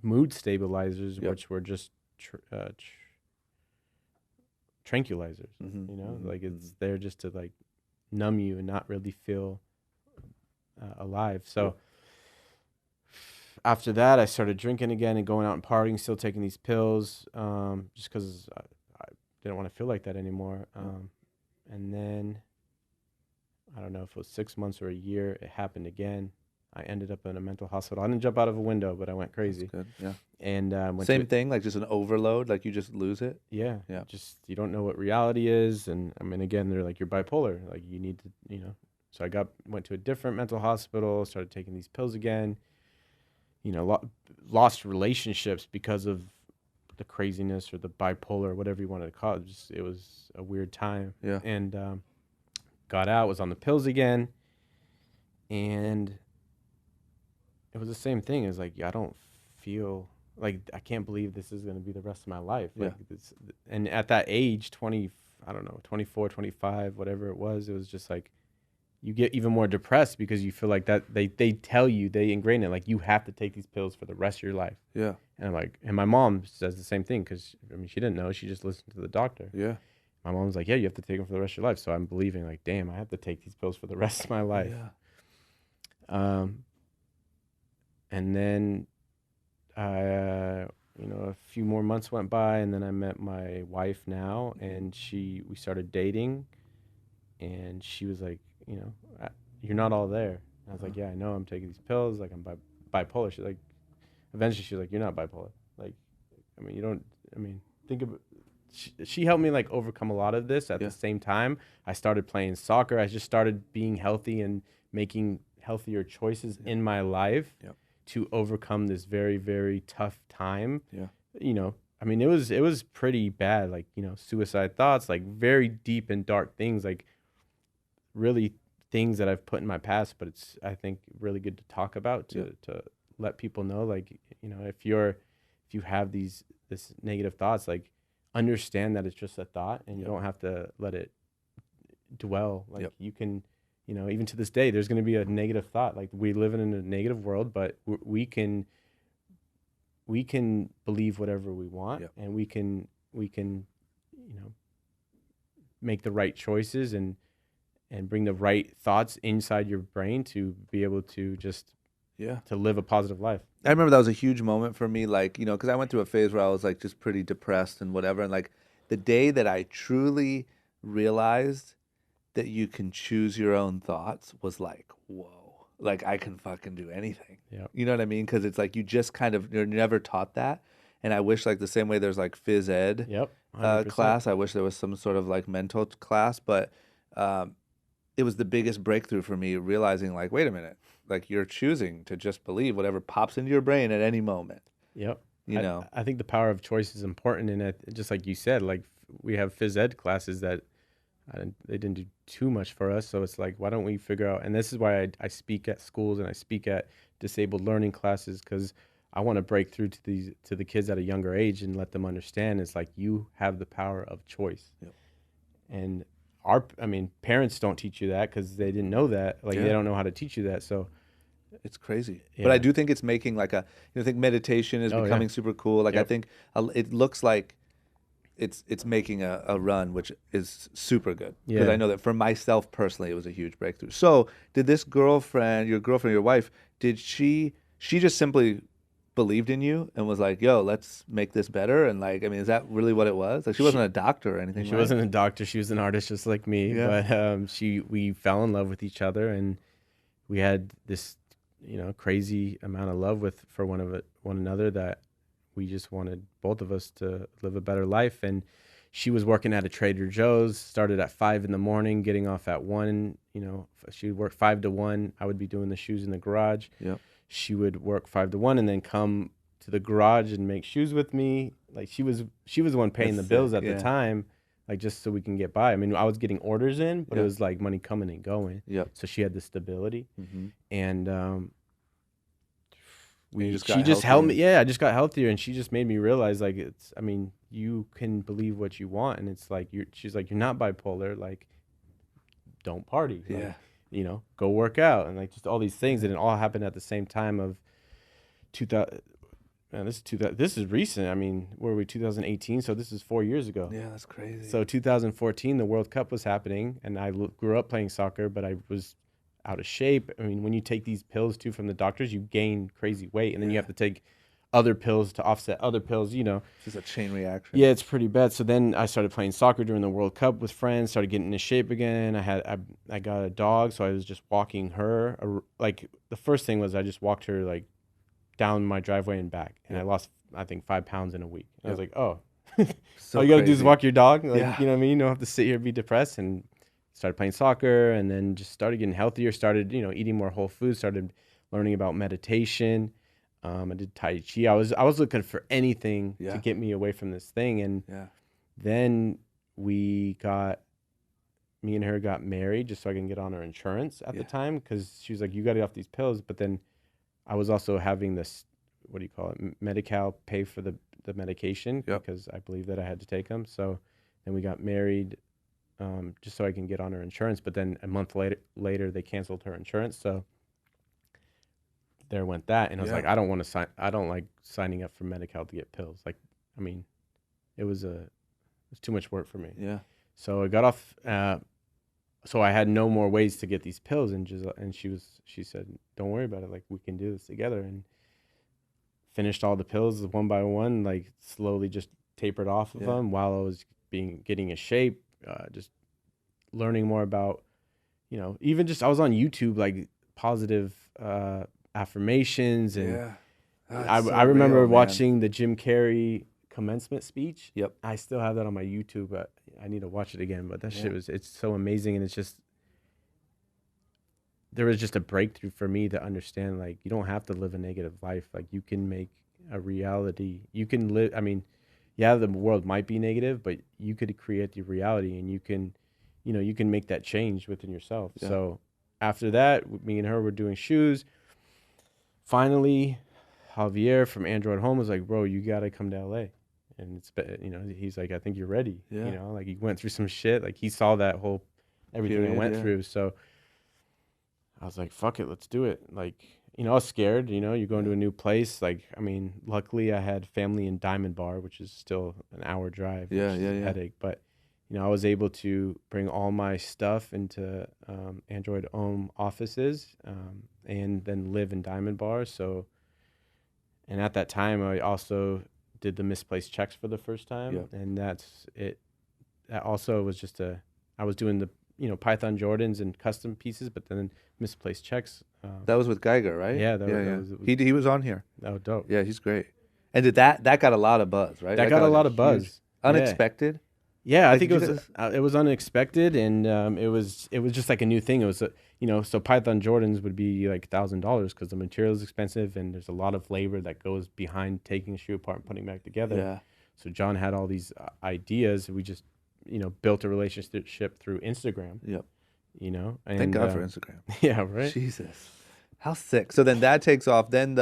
[SPEAKER 5] Mood stabilizers,
[SPEAKER 4] Yep.
[SPEAKER 5] which were just tranquilizers.
[SPEAKER 4] Mm-hmm.
[SPEAKER 5] Like it's there just to like numb you and not really feel alive. So after that, I started drinking again and going out and partying, still taking these pills, just because I didn't want to feel like that anymore. And then I don't know if it was 6 months or a year, it happened again. I ended up in a mental hospital. I didn't jump out of a window, but I went crazy.
[SPEAKER 4] That's good. Yeah.
[SPEAKER 5] And went
[SPEAKER 4] Same
[SPEAKER 5] to,
[SPEAKER 4] thing, like just an overload, like you just lose it.
[SPEAKER 5] yeah,
[SPEAKER 4] Yeah.
[SPEAKER 5] just you don't know what reality is. And I mean, again, they're like, you're bipolar, like you need to, so I went to a different mental hospital, started taking these pills again, lost relationships because of the craziness or the bipolar, whatever you wanted to call it. It was a weird time.
[SPEAKER 4] Yeah.
[SPEAKER 5] And got out, was on the pills again, and it was the same thing. It was like, I don't feel like, I can't believe this is going to be the rest of my life. Like this, and at that age, 20, I don't know, 24, 25, whatever it was just like, you get even more depressed because you feel like that they tell you, they ingrain it, like you have to take these pills for the rest of your life.
[SPEAKER 4] Yeah.
[SPEAKER 5] And I'm like, and my mom says the same thing because, I mean, she didn't know. She just listened to the doctor.
[SPEAKER 4] Yeah.
[SPEAKER 5] My mom's like, yeah, you have to take them for the rest of your life. So I'm believing like, damn, I have to take these pills for the rest of my life.
[SPEAKER 4] Yeah.
[SPEAKER 5] And then, a few more months went by, and then I met my wife now, and we started dating, and she was like, you're not all there. And I was like, yeah, I know, I'm taking these pills, like I'm bipolar. She's like, eventually she's like, you're not bipolar. Like, I mean, think of, she helped me like overcome a lot of this. At the same time, I started playing soccer. I just started being healthy and making healthier choices in my life to overcome this very, very tough time.
[SPEAKER 4] Yeah.
[SPEAKER 5] I mean, it was pretty bad, like, suicide thoughts, like very deep and dark things, like really things that I've put in my past, but it's, I think, really good to talk about to let people know, like, if you have this negative thoughts, like, understand that it's just a thought, and you don't have to let it dwell. Like you can, even to this day, there's going to be a negative thought. Like we live in a negative world, but we can believe whatever we want, and we can make the right choices and bring the right thoughts inside your brain to be able to just to live a positive life.
[SPEAKER 4] I remember that was a huge moment for me, like, because I went through a phase where I was like just pretty depressed and whatever, and like the day that I truly realized that you can choose your own thoughts was like, whoa, like I can fucking do anything. You know what I mean? Because it's like you just you're never taught that. And I wish, like, the same way there's like phys ed class, I wish there was some sort of like mental class, but it was the biggest breakthrough for me, realizing like, wait a minute, like you're choosing to just believe whatever pops into your brain at any moment.
[SPEAKER 5] I think the power of choice is important, and just like you said, like we have phys ed classes that they didn't do too much for us, so it's like, why don't we figure out? And this is why I speak at schools and I speak at disabled learning classes, because I want to break through to the kids at a younger age and let them understand it's like you have the power of choice. And parents don't teach you that because they didn't know that. Like they don't know how to teach you that. So
[SPEAKER 4] it's crazy. But I do think it's making like I think meditation is becoming super cool. Like I think it looks like it's making a run, which is super good. Because I know that for myself personally, it was a huge breakthrough. So did this girlfriend, your wife, did she just simply believed in you and was like, yo, let's make this better? And like, I mean, is that really what it was? Like she wasn't a doctor or anything.
[SPEAKER 5] She wasn't a doctor. She was an artist just like me. But we fell in love with each other, and we had this, crazy amount of love for one another that we just wanted both of us to live a better life. And she was working at a Trader Joe's, started at 5 a.m, getting off at 1. She would work 5 to 1. I would be doing the shoes in the garage. She would work 5 to 1 and then come to the garage and make shoes with me. Like she was the one paying the bills at the time, like just so we can get by. I mean, I was getting orders in, but it was like money coming and going. So she had the stability, and she just helped me. I just got healthier, and she just made me realize like you can believe what you want, and it's like she's like, you're not bipolar. Like, don't party. Go work out, and like just all these things, and it all happened at the same time of 2000. Man, this is recent. I mean, where were we? 2018. So this is 4 years ago.
[SPEAKER 4] Yeah, that's crazy.
[SPEAKER 5] So 2014, the World Cup was happening, and I grew up playing soccer, but I was out of shape. I mean, when you take these pills too from the doctors, you gain crazy weight, and then you have to take other pills to offset other pills. It's
[SPEAKER 4] just a chain reaction.
[SPEAKER 5] Yeah, it's pretty bad. So then I started playing soccer during the World Cup with friends, started getting into shape again. I got a dog, so I was just walking her. Like the first thing was I just walked her like down my driveway and back, and I lost, I think, 5 pounds in a week. I was like, oh,
[SPEAKER 4] so
[SPEAKER 5] all you got to do is
[SPEAKER 4] crazy.
[SPEAKER 5] walk your dog. Like, you know what I mean? You don't have to sit here and be depressed. And started playing soccer, and then just started getting healthier, started, eating more whole foods, started learning about meditation. I did Tai Chi. I was looking for anything to get me away from this thing. And then me and her got married just so I can get on her insurance at the time, because she was like, you got to get off these pills. But then I was also having this, what do you call it, Medi-Cal pay for the medication because I believed that I had to take them. So then we got married just so I can get on her insurance. But then a month later they canceled her insurance. So there went that. And I was like, I don't like signing up for Medi-Cal to get pills. Like, I mean, it was too much work for me. So I got off, so I had no more ways to get these pills, and she said, don't worry about it. Like, we can do this together. And finished all the pills one by one, like slowly just tapered off of them while I was getting in shape, just learning more about, even just, I was on YouTube, like positive affirmations. And I remember watching the Jim Carrey commencement speech. I still have that on my YouTube, but I need to watch it again. But that shit it's so amazing. And it's just, there was just a breakthrough for me to understand, like, you don't have to live a negative life. Like, you can make a reality. You can live, I mean, the world might be negative, but you could create the reality, and you can make that change within yourself. So after that, me and her were doing shoes. Finally, Javier from Android Home was like, bro, you got to come to LA. and he's like, I think you're ready.
[SPEAKER 4] Yeah.
[SPEAKER 5] Like he went through some shit. Like he saw that whole everything I
[SPEAKER 4] Period,
[SPEAKER 5] went
[SPEAKER 4] yeah.
[SPEAKER 5] through. So I was like, fuck it, let's do it. Like, I was scared. You're going to a new place. Like, I mean, luckily I had family in Diamond Bar, which is still an hour drive.
[SPEAKER 4] Yeah,
[SPEAKER 5] which is
[SPEAKER 4] yeah,
[SPEAKER 5] a
[SPEAKER 4] yeah.
[SPEAKER 5] headache. But I was able to bring all my stuff into Android Home offices, and then live in Diamond Bar. So, and at that time, I also did the misplaced checks for the first time,
[SPEAKER 4] Yep.
[SPEAKER 5] and that's it. That also was just I was doing the Python Jordans and custom pieces, but then misplaced checks.
[SPEAKER 4] That was with Geiger, right?
[SPEAKER 5] Yeah, that
[SPEAKER 4] yeah.
[SPEAKER 5] was
[SPEAKER 4] He was on here.
[SPEAKER 5] Oh, dope.
[SPEAKER 4] Yeah, he's great. And did that got a lot of buzz, right?
[SPEAKER 5] That got a
[SPEAKER 4] like
[SPEAKER 5] lot of
[SPEAKER 4] huge-
[SPEAKER 5] buzz.
[SPEAKER 4] Unexpected.
[SPEAKER 5] Yeah, I
[SPEAKER 4] Like,
[SPEAKER 5] think
[SPEAKER 4] did
[SPEAKER 5] it was unexpected, and it was just like a new thing. It was so Python Jordans would be like $1,000 because the material is expensive and there's a lot of labor that goes behind taking a shoe apart and putting it back together.
[SPEAKER 4] Yeah.
[SPEAKER 5] So John had all these ideas. We just built a relationship through Instagram.
[SPEAKER 4] Yep.
[SPEAKER 5] And,
[SPEAKER 4] Thank God for Instagram.
[SPEAKER 5] Yeah, right.
[SPEAKER 4] Jesus, how sick. So then that takes off. Then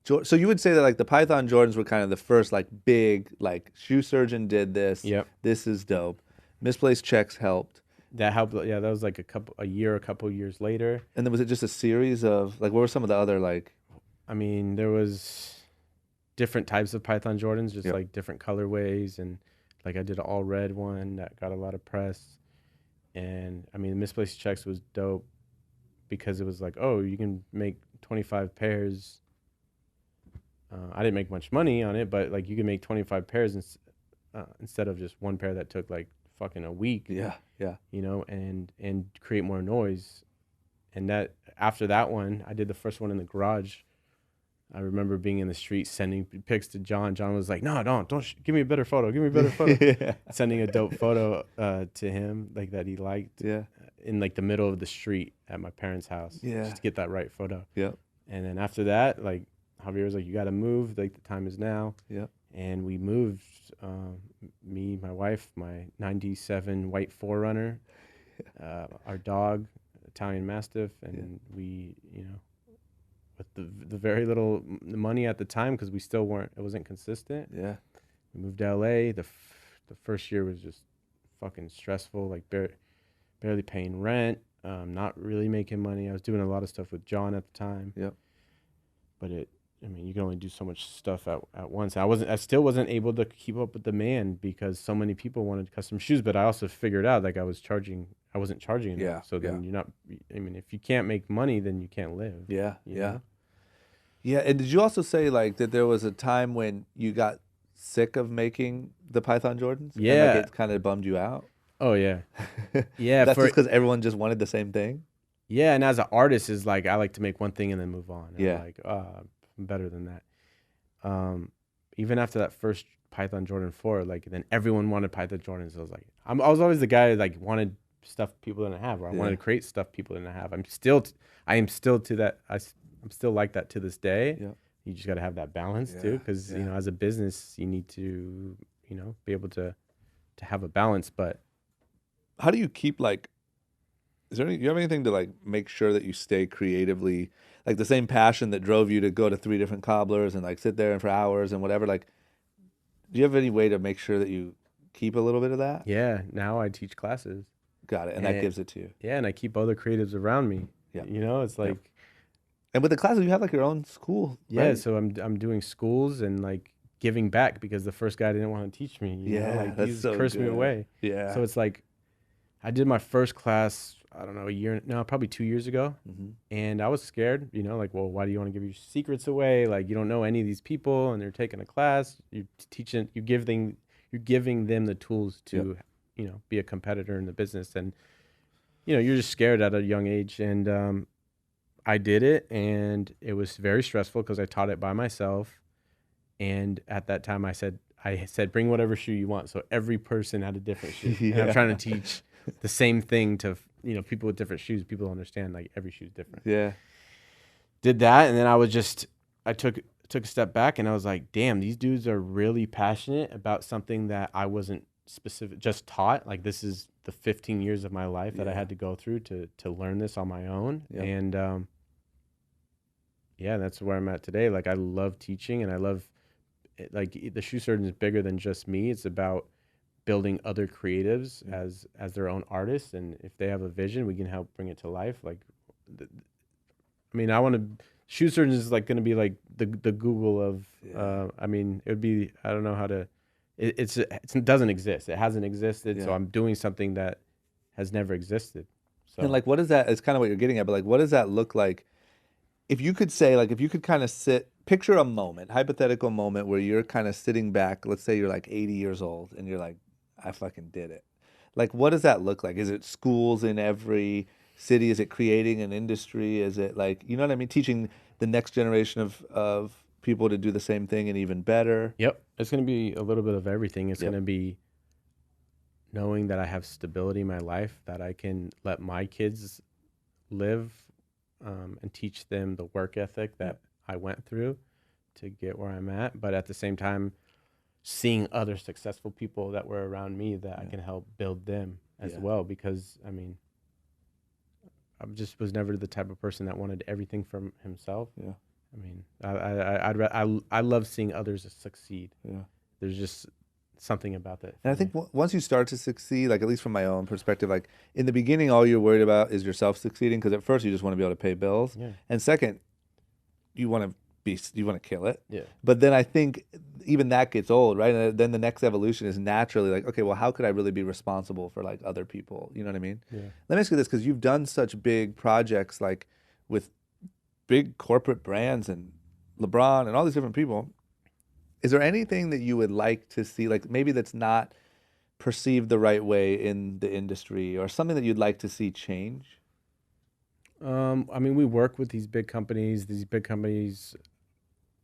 [SPEAKER 4] so you would say that like the Python Jordans were kind of the first like big like shoe surgeon did this.
[SPEAKER 5] Yep.
[SPEAKER 4] This is dope. Misplaced checks helped.
[SPEAKER 5] That helped. Yeah, that was like a couple years later.
[SPEAKER 4] And then was it just a series of like what were some of the other like?
[SPEAKER 5] I mean, there was different types of Python Jordans, just
[SPEAKER 4] Yep.
[SPEAKER 5] like different colorways, and like I did an all red one that got a lot of press. And I mean, misplaced checks was dope because it was like, oh, you can make 25 pairs. I didn't make much money on it, but like you can make 25 pairs instead of just one pair that took like fucking a week.
[SPEAKER 4] Yeah.
[SPEAKER 5] And create more noise. And that after that one, I did the first one in the garage. I remember being in the street sending pics to John. John was like, "No, don't give me a better photo. Give me a better photo."
[SPEAKER 4] Yeah.
[SPEAKER 5] Sending a dope photo to him, like that he liked.
[SPEAKER 4] Yeah.
[SPEAKER 5] In like the middle of the street at my parents' house.
[SPEAKER 4] Yeah.
[SPEAKER 5] Just to get that right photo.
[SPEAKER 4] Yep.
[SPEAKER 5] And then after that, like Javier was like, "You got to move. Like the time is now."
[SPEAKER 4] Yep.
[SPEAKER 5] And we moved. Me, my wife, my '97 white 4Runner, our dog, Italian Mastiff, and we, with the very little money at the time, because we still weren't, it wasn't consistent.
[SPEAKER 4] Yeah.
[SPEAKER 5] We moved to LA. The first year was just fucking stressful, like barely paying rent, not really making money. I was doing a lot of stuff with John at the time.
[SPEAKER 4] Yep.
[SPEAKER 5] But you can only do so much stuff at once. I still wasn't able to keep up with demand because so many people wanted custom shoes, but I also figured out like I wasn't charging enough.
[SPEAKER 4] Yeah,
[SPEAKER 5] So then you're not, I mean, if you can't make money, then you can't live.
[SPEAKER 4] Yeah.
[SPEAKER 5] you
[SPEAKER 4] Yeah.
[SPEAKER 5] know?
[SPEAKER 4] Yeah. And did you also say like that there was a time when you got sick of making the Python Jordans? And,
[SPEAKER 5] Yeah.
[SPEAKER 4] like, it kind of bummed you out.
[SPEAKER 5] Oh yeah. Yeah.
[SPEAKER 4] That's just because everyone just wanted the same thing.
[SPEAKER 5] Yeah. And as an artist is like, I like to make one thing and then move on. And
[SPEAKER 4] Yeah.
[SPEAKER 5] I'm like, I'm better than that. Even after that first Python Jordan 4, like then everyone wanted Python Jordans. So I was like, I was always the guy that like wanted stuff people didn't have, or I wanted to create stuff people didn't have. I am still to that. I'm still like that to this day.
[SPEAKER 4] Yeah.
[SPEAKER 5] You just got to have that balance too, because as a business, you need to be able to have a balance. But
[SPEAKER 4] How do you keep like? Do you have anything to like make sure that you stay creatively, like the same passion that drove you to go to 3 different cobblers and like sit there for hours and whatever? Like, do you have any way to make sure that you keep a little bit of that?
[SPEAKER 5] yeah, now I teach classes.
[SPEAKER 4] Got it, and that gives it to you.
[SPEAKER 5] Yeah, and I keep other creatives around me.
[SPEAKER 4] Yeah.
[SPEAKER 5] It's like
[SPEAKER 4] And with the classes, you have like your own school.
[SPEAKER 5] yeah.
[SPEAKER 4] right?
[SPEAKER 5] So I'm doing schools and like giving back because the first guy didn't want to teach me. Like
[SPEAKER 4] that's
[SPEAKER 5] he's
[SPEAKER 4] so
[SPEAKER 5] cursed me
[SPEAKER 4] good.
[SPEAKER 5] away.
[SPEAKER 4] Yeah.
[SPEAKER 5] So it's like I did my first class, I don't know, probably 2 years ago.
[SPEAKER 4] Mhm.
[SPEAKER 5] And I was scared, like, well, why do you want to give your secrets away? Like, you don't know any of these people and they're taking a class. You're giving them the tools to, be a competitor in the business. And, you're just scared at a young age. And I did it, and it was very stressful because I taught it by myself. And at that time I said, bring whatever shoe you want. So every person had a different shoe. And I'm trying to teach the same thing to people with different shoes. People understand like every shoe is different.
[SPEAKER 4] Yeah.
[SPEAKER 5] Did that, and then I took a step back, and I was like, damn, these dudes are really passionate about something that I wasn't just taught. Like this is the 15 years of my life that I had to go through to learn this on my own.
[SPEAKER 4] Yep.
[SPEAKER 5] And that's where I'm at today. Like I love teaching, and I love the shoe surgeon is bigger than just me. It's about building other creatives as their own artists, and if they have a vision, we can help bring it to life. Like, I mean, I want to. Shoe surgeon is like going to be like the Google of. I mean, it would be. I don't know how to. It doesn't exist. It hasn't existed. So I'm doing something that has never existed. So.
[SPEAKER 4] And like, what is that? It's kind of what you're getting at, but like, what does that look like? If you could say, like, if you could kind of picture a moment, hypothetical moment where you're kind of sitting back. Let's say you're like 80 years old, and you're like, I fucking did it. Like, what does that look like? Is it schools in every city? Is it creating an industry? Is it like, you know what I mean? Teaching the next generation of people to do the same thing and even better?
[SPEAKER 5] Yep. It's going to be a little bit of everything. It's going to be knowing that I have stability in my life, that I can let my kids live and teach them the work ethic that I went through to get where I'm at. But at the same time, seeing other successful people that were around me that I can help build them as well. Because, I mean, I just was never the type of person that wanted everything from himself. Yeah. I mean, I love seeing others succeed. Yeah. There's just something about that.
[SPEAKER 4] And I think once you start to succeed, like at least from my own perspective, like in the beginning, all you're worried about is yourself succeeding, because at first you just want to be able to pay bills. Yeah. And second, you want to kill it. Yeah. But then I think even that gets old, right? And then the next evolution is naturally like, okay, well, how could I really be responsible for like other people? You know what I mean? Yeah. Let me ask you this, because you've done such big projects like with big corporate brands and LeBron and all these different people. Is there anything that you would like to see, like maybe that's not perceived the right way in the industry, or something that you'd like to see change?
[SPEAKER 5] I mean, we work with these big companies. These big companies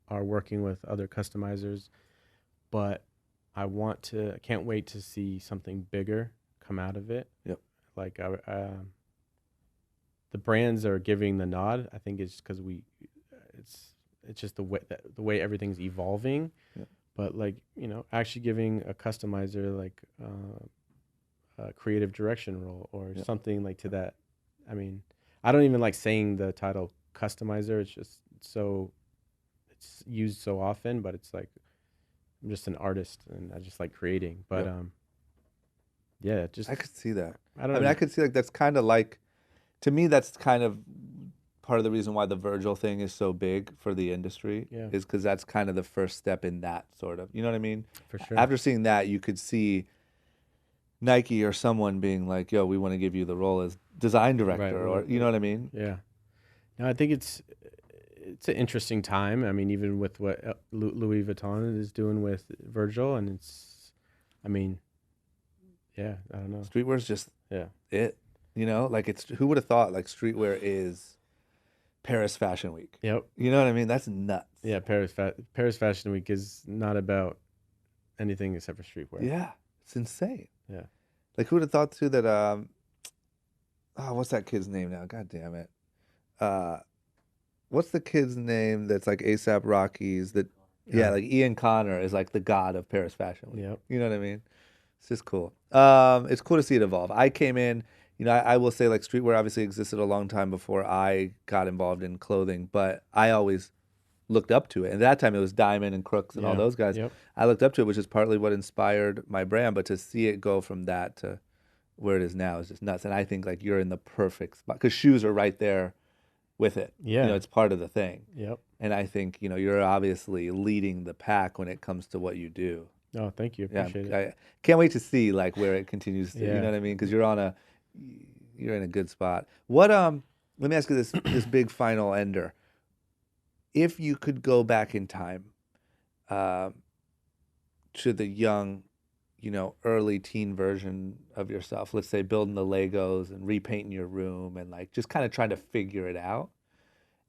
[SPEAKER 5] are working with other customizers, but I can't wait to see something bigger come out of it. Yep. Like the brands are giving the nod. I think it's because it's just the way everything's evolving. Yep. But like, you know, actually giving a customizer like a creative direction role or something like to that. I mean, I don't even like saying the title customizer. It's just it's used so often, but it's like I'm just an artist and I just like creating. But
[SPEAKER 4] I could see that.
[SPEAKER 5] I mean,
[SPEAKER 4] I could see like that's kind of like, to me, that's kind of part of the reason why the Virgil thing is so big for the industry, is because that's kind of the first step in that sort of, you know what I mean?
[SPEAKER 5] For sure.
[SPEAKER 4] After seeing that, you could see Nike or someone being like, yo, we want to give you the role as design director, or you know what I mean?
[SPEAKER 5] Yeah. No, I think it's an interesting time. I mean, even with what Louis Vuitton is doing with Virgil, and I mean, I don't know.
[SPEAKER 4] Streetwear is just it, you know? Like who would have thought like streetwear is Paris Fashion Week?
[SPEAKER 5] Yep.
[SPEAKER 4] You know what I mean? That's nuts.
[SPEAKER 5] Yeah, Paris Fashion Week is not about anything except for streetwear.
[SPEAKER 4] Yeah, it's insane.
[SPEAKER 5] Yeah.
[SPEAKER 4] Like who would have thought too that what's that kid's name now? God damn it. What's the kid's name that's like A$AP Rocky's that like Ian Connor is like the god of Paris Fashion Week.
[SPEAKER 5] Yep.
[SPEAKER 4] You know what I mean? It's just cool. It's cool to see it evolve. I came in, you know, I will say like streetwear obviously existed a long time before I got involved in clothing, but I always looked up to it. And at that time it was Diamond and Crooks and all those guys. Yep. I looked up to it, which is partly what inspired my brand, but to see it go from that to where it is now is just nuts. And I think like you're in the perfect spot because shoes are right there with it. Yeah. You know, it's part of the thing.
[SPEAKER 5] Yep.
[SPEAKER 4] And I think, you know, you're obviously leading the pack when it comes to what you do.
[SPEAKER 5] Oh, thank you. Appreciate it.
[SPEAKER 4] I can't wait to see like where it continues to, you know what I mean? Because you're in a good spot. What let me ask you this big final ender. If you could go back in time to the young, you know, early teen version of yourself, let's say building the Legos and repainting your room and like just kind of trying to figure it out,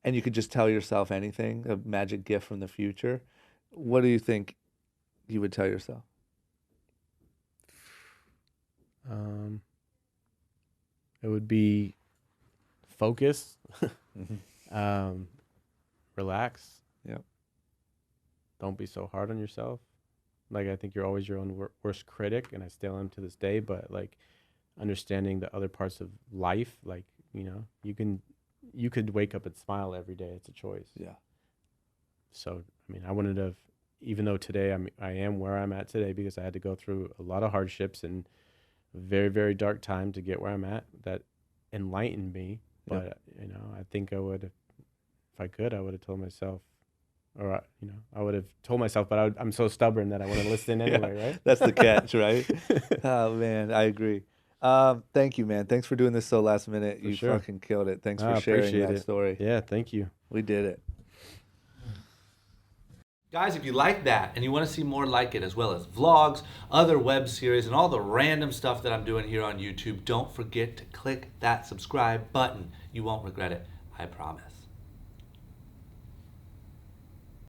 [SPEAKER 4] and you could just tell yourself anything, a magic gift from the future, what do you think you would tell yourself?
[SPEAKER 5] It would be focus,
[SPEAKER 4] Mm-hmm.
[SPEAKER 5] Relax.
[SPEAKER 4] Yep.
[SPEAKER 5] Don't be so hard on yourself. Like, I think you're always your own worst critic, and I still am to this day, but like understanding the other parts of life, like, you know, you could wake up and smile every day. It's a choice.
[SPEAKER 4] Yeah.
[SPEAKER 5] So, I mean, I wouldn't have, even though today I am where I'm at today because I had to go through a lot of hardships and a very, very dark time to get where I'm at, that enlightened me. But, you know, I think I would, if I could, I would have told myself, or, you know, I would have told myself, but I'm so stubborn that I wouldn't listen anyway, right?
[SPEAKER 4] That's the catch, right? Oh, man, I agree. Thank you, man. Thanks for doing this so last minute. You
[SPEAKER 5] sure.
[SPEAKER 4] fucking killed it. Thanks
[SPEAKER 5] I
[SPEAKER 4] for sharing
[SPEAKER 5] appreciate
[SPEAKER 4] that
[SPEAKER 5] it.
[SPEAKER 4] story.
[SPEAKER 5] Yeah, thank you.
[SPEAKER 4] We did it. Guys, if you like that and you want to see more like it, as well as vlogs, other web series, and all the random stuff that I'm doing here on YouTube, don't forget to click that subscribe button. You won't regret it, I promise.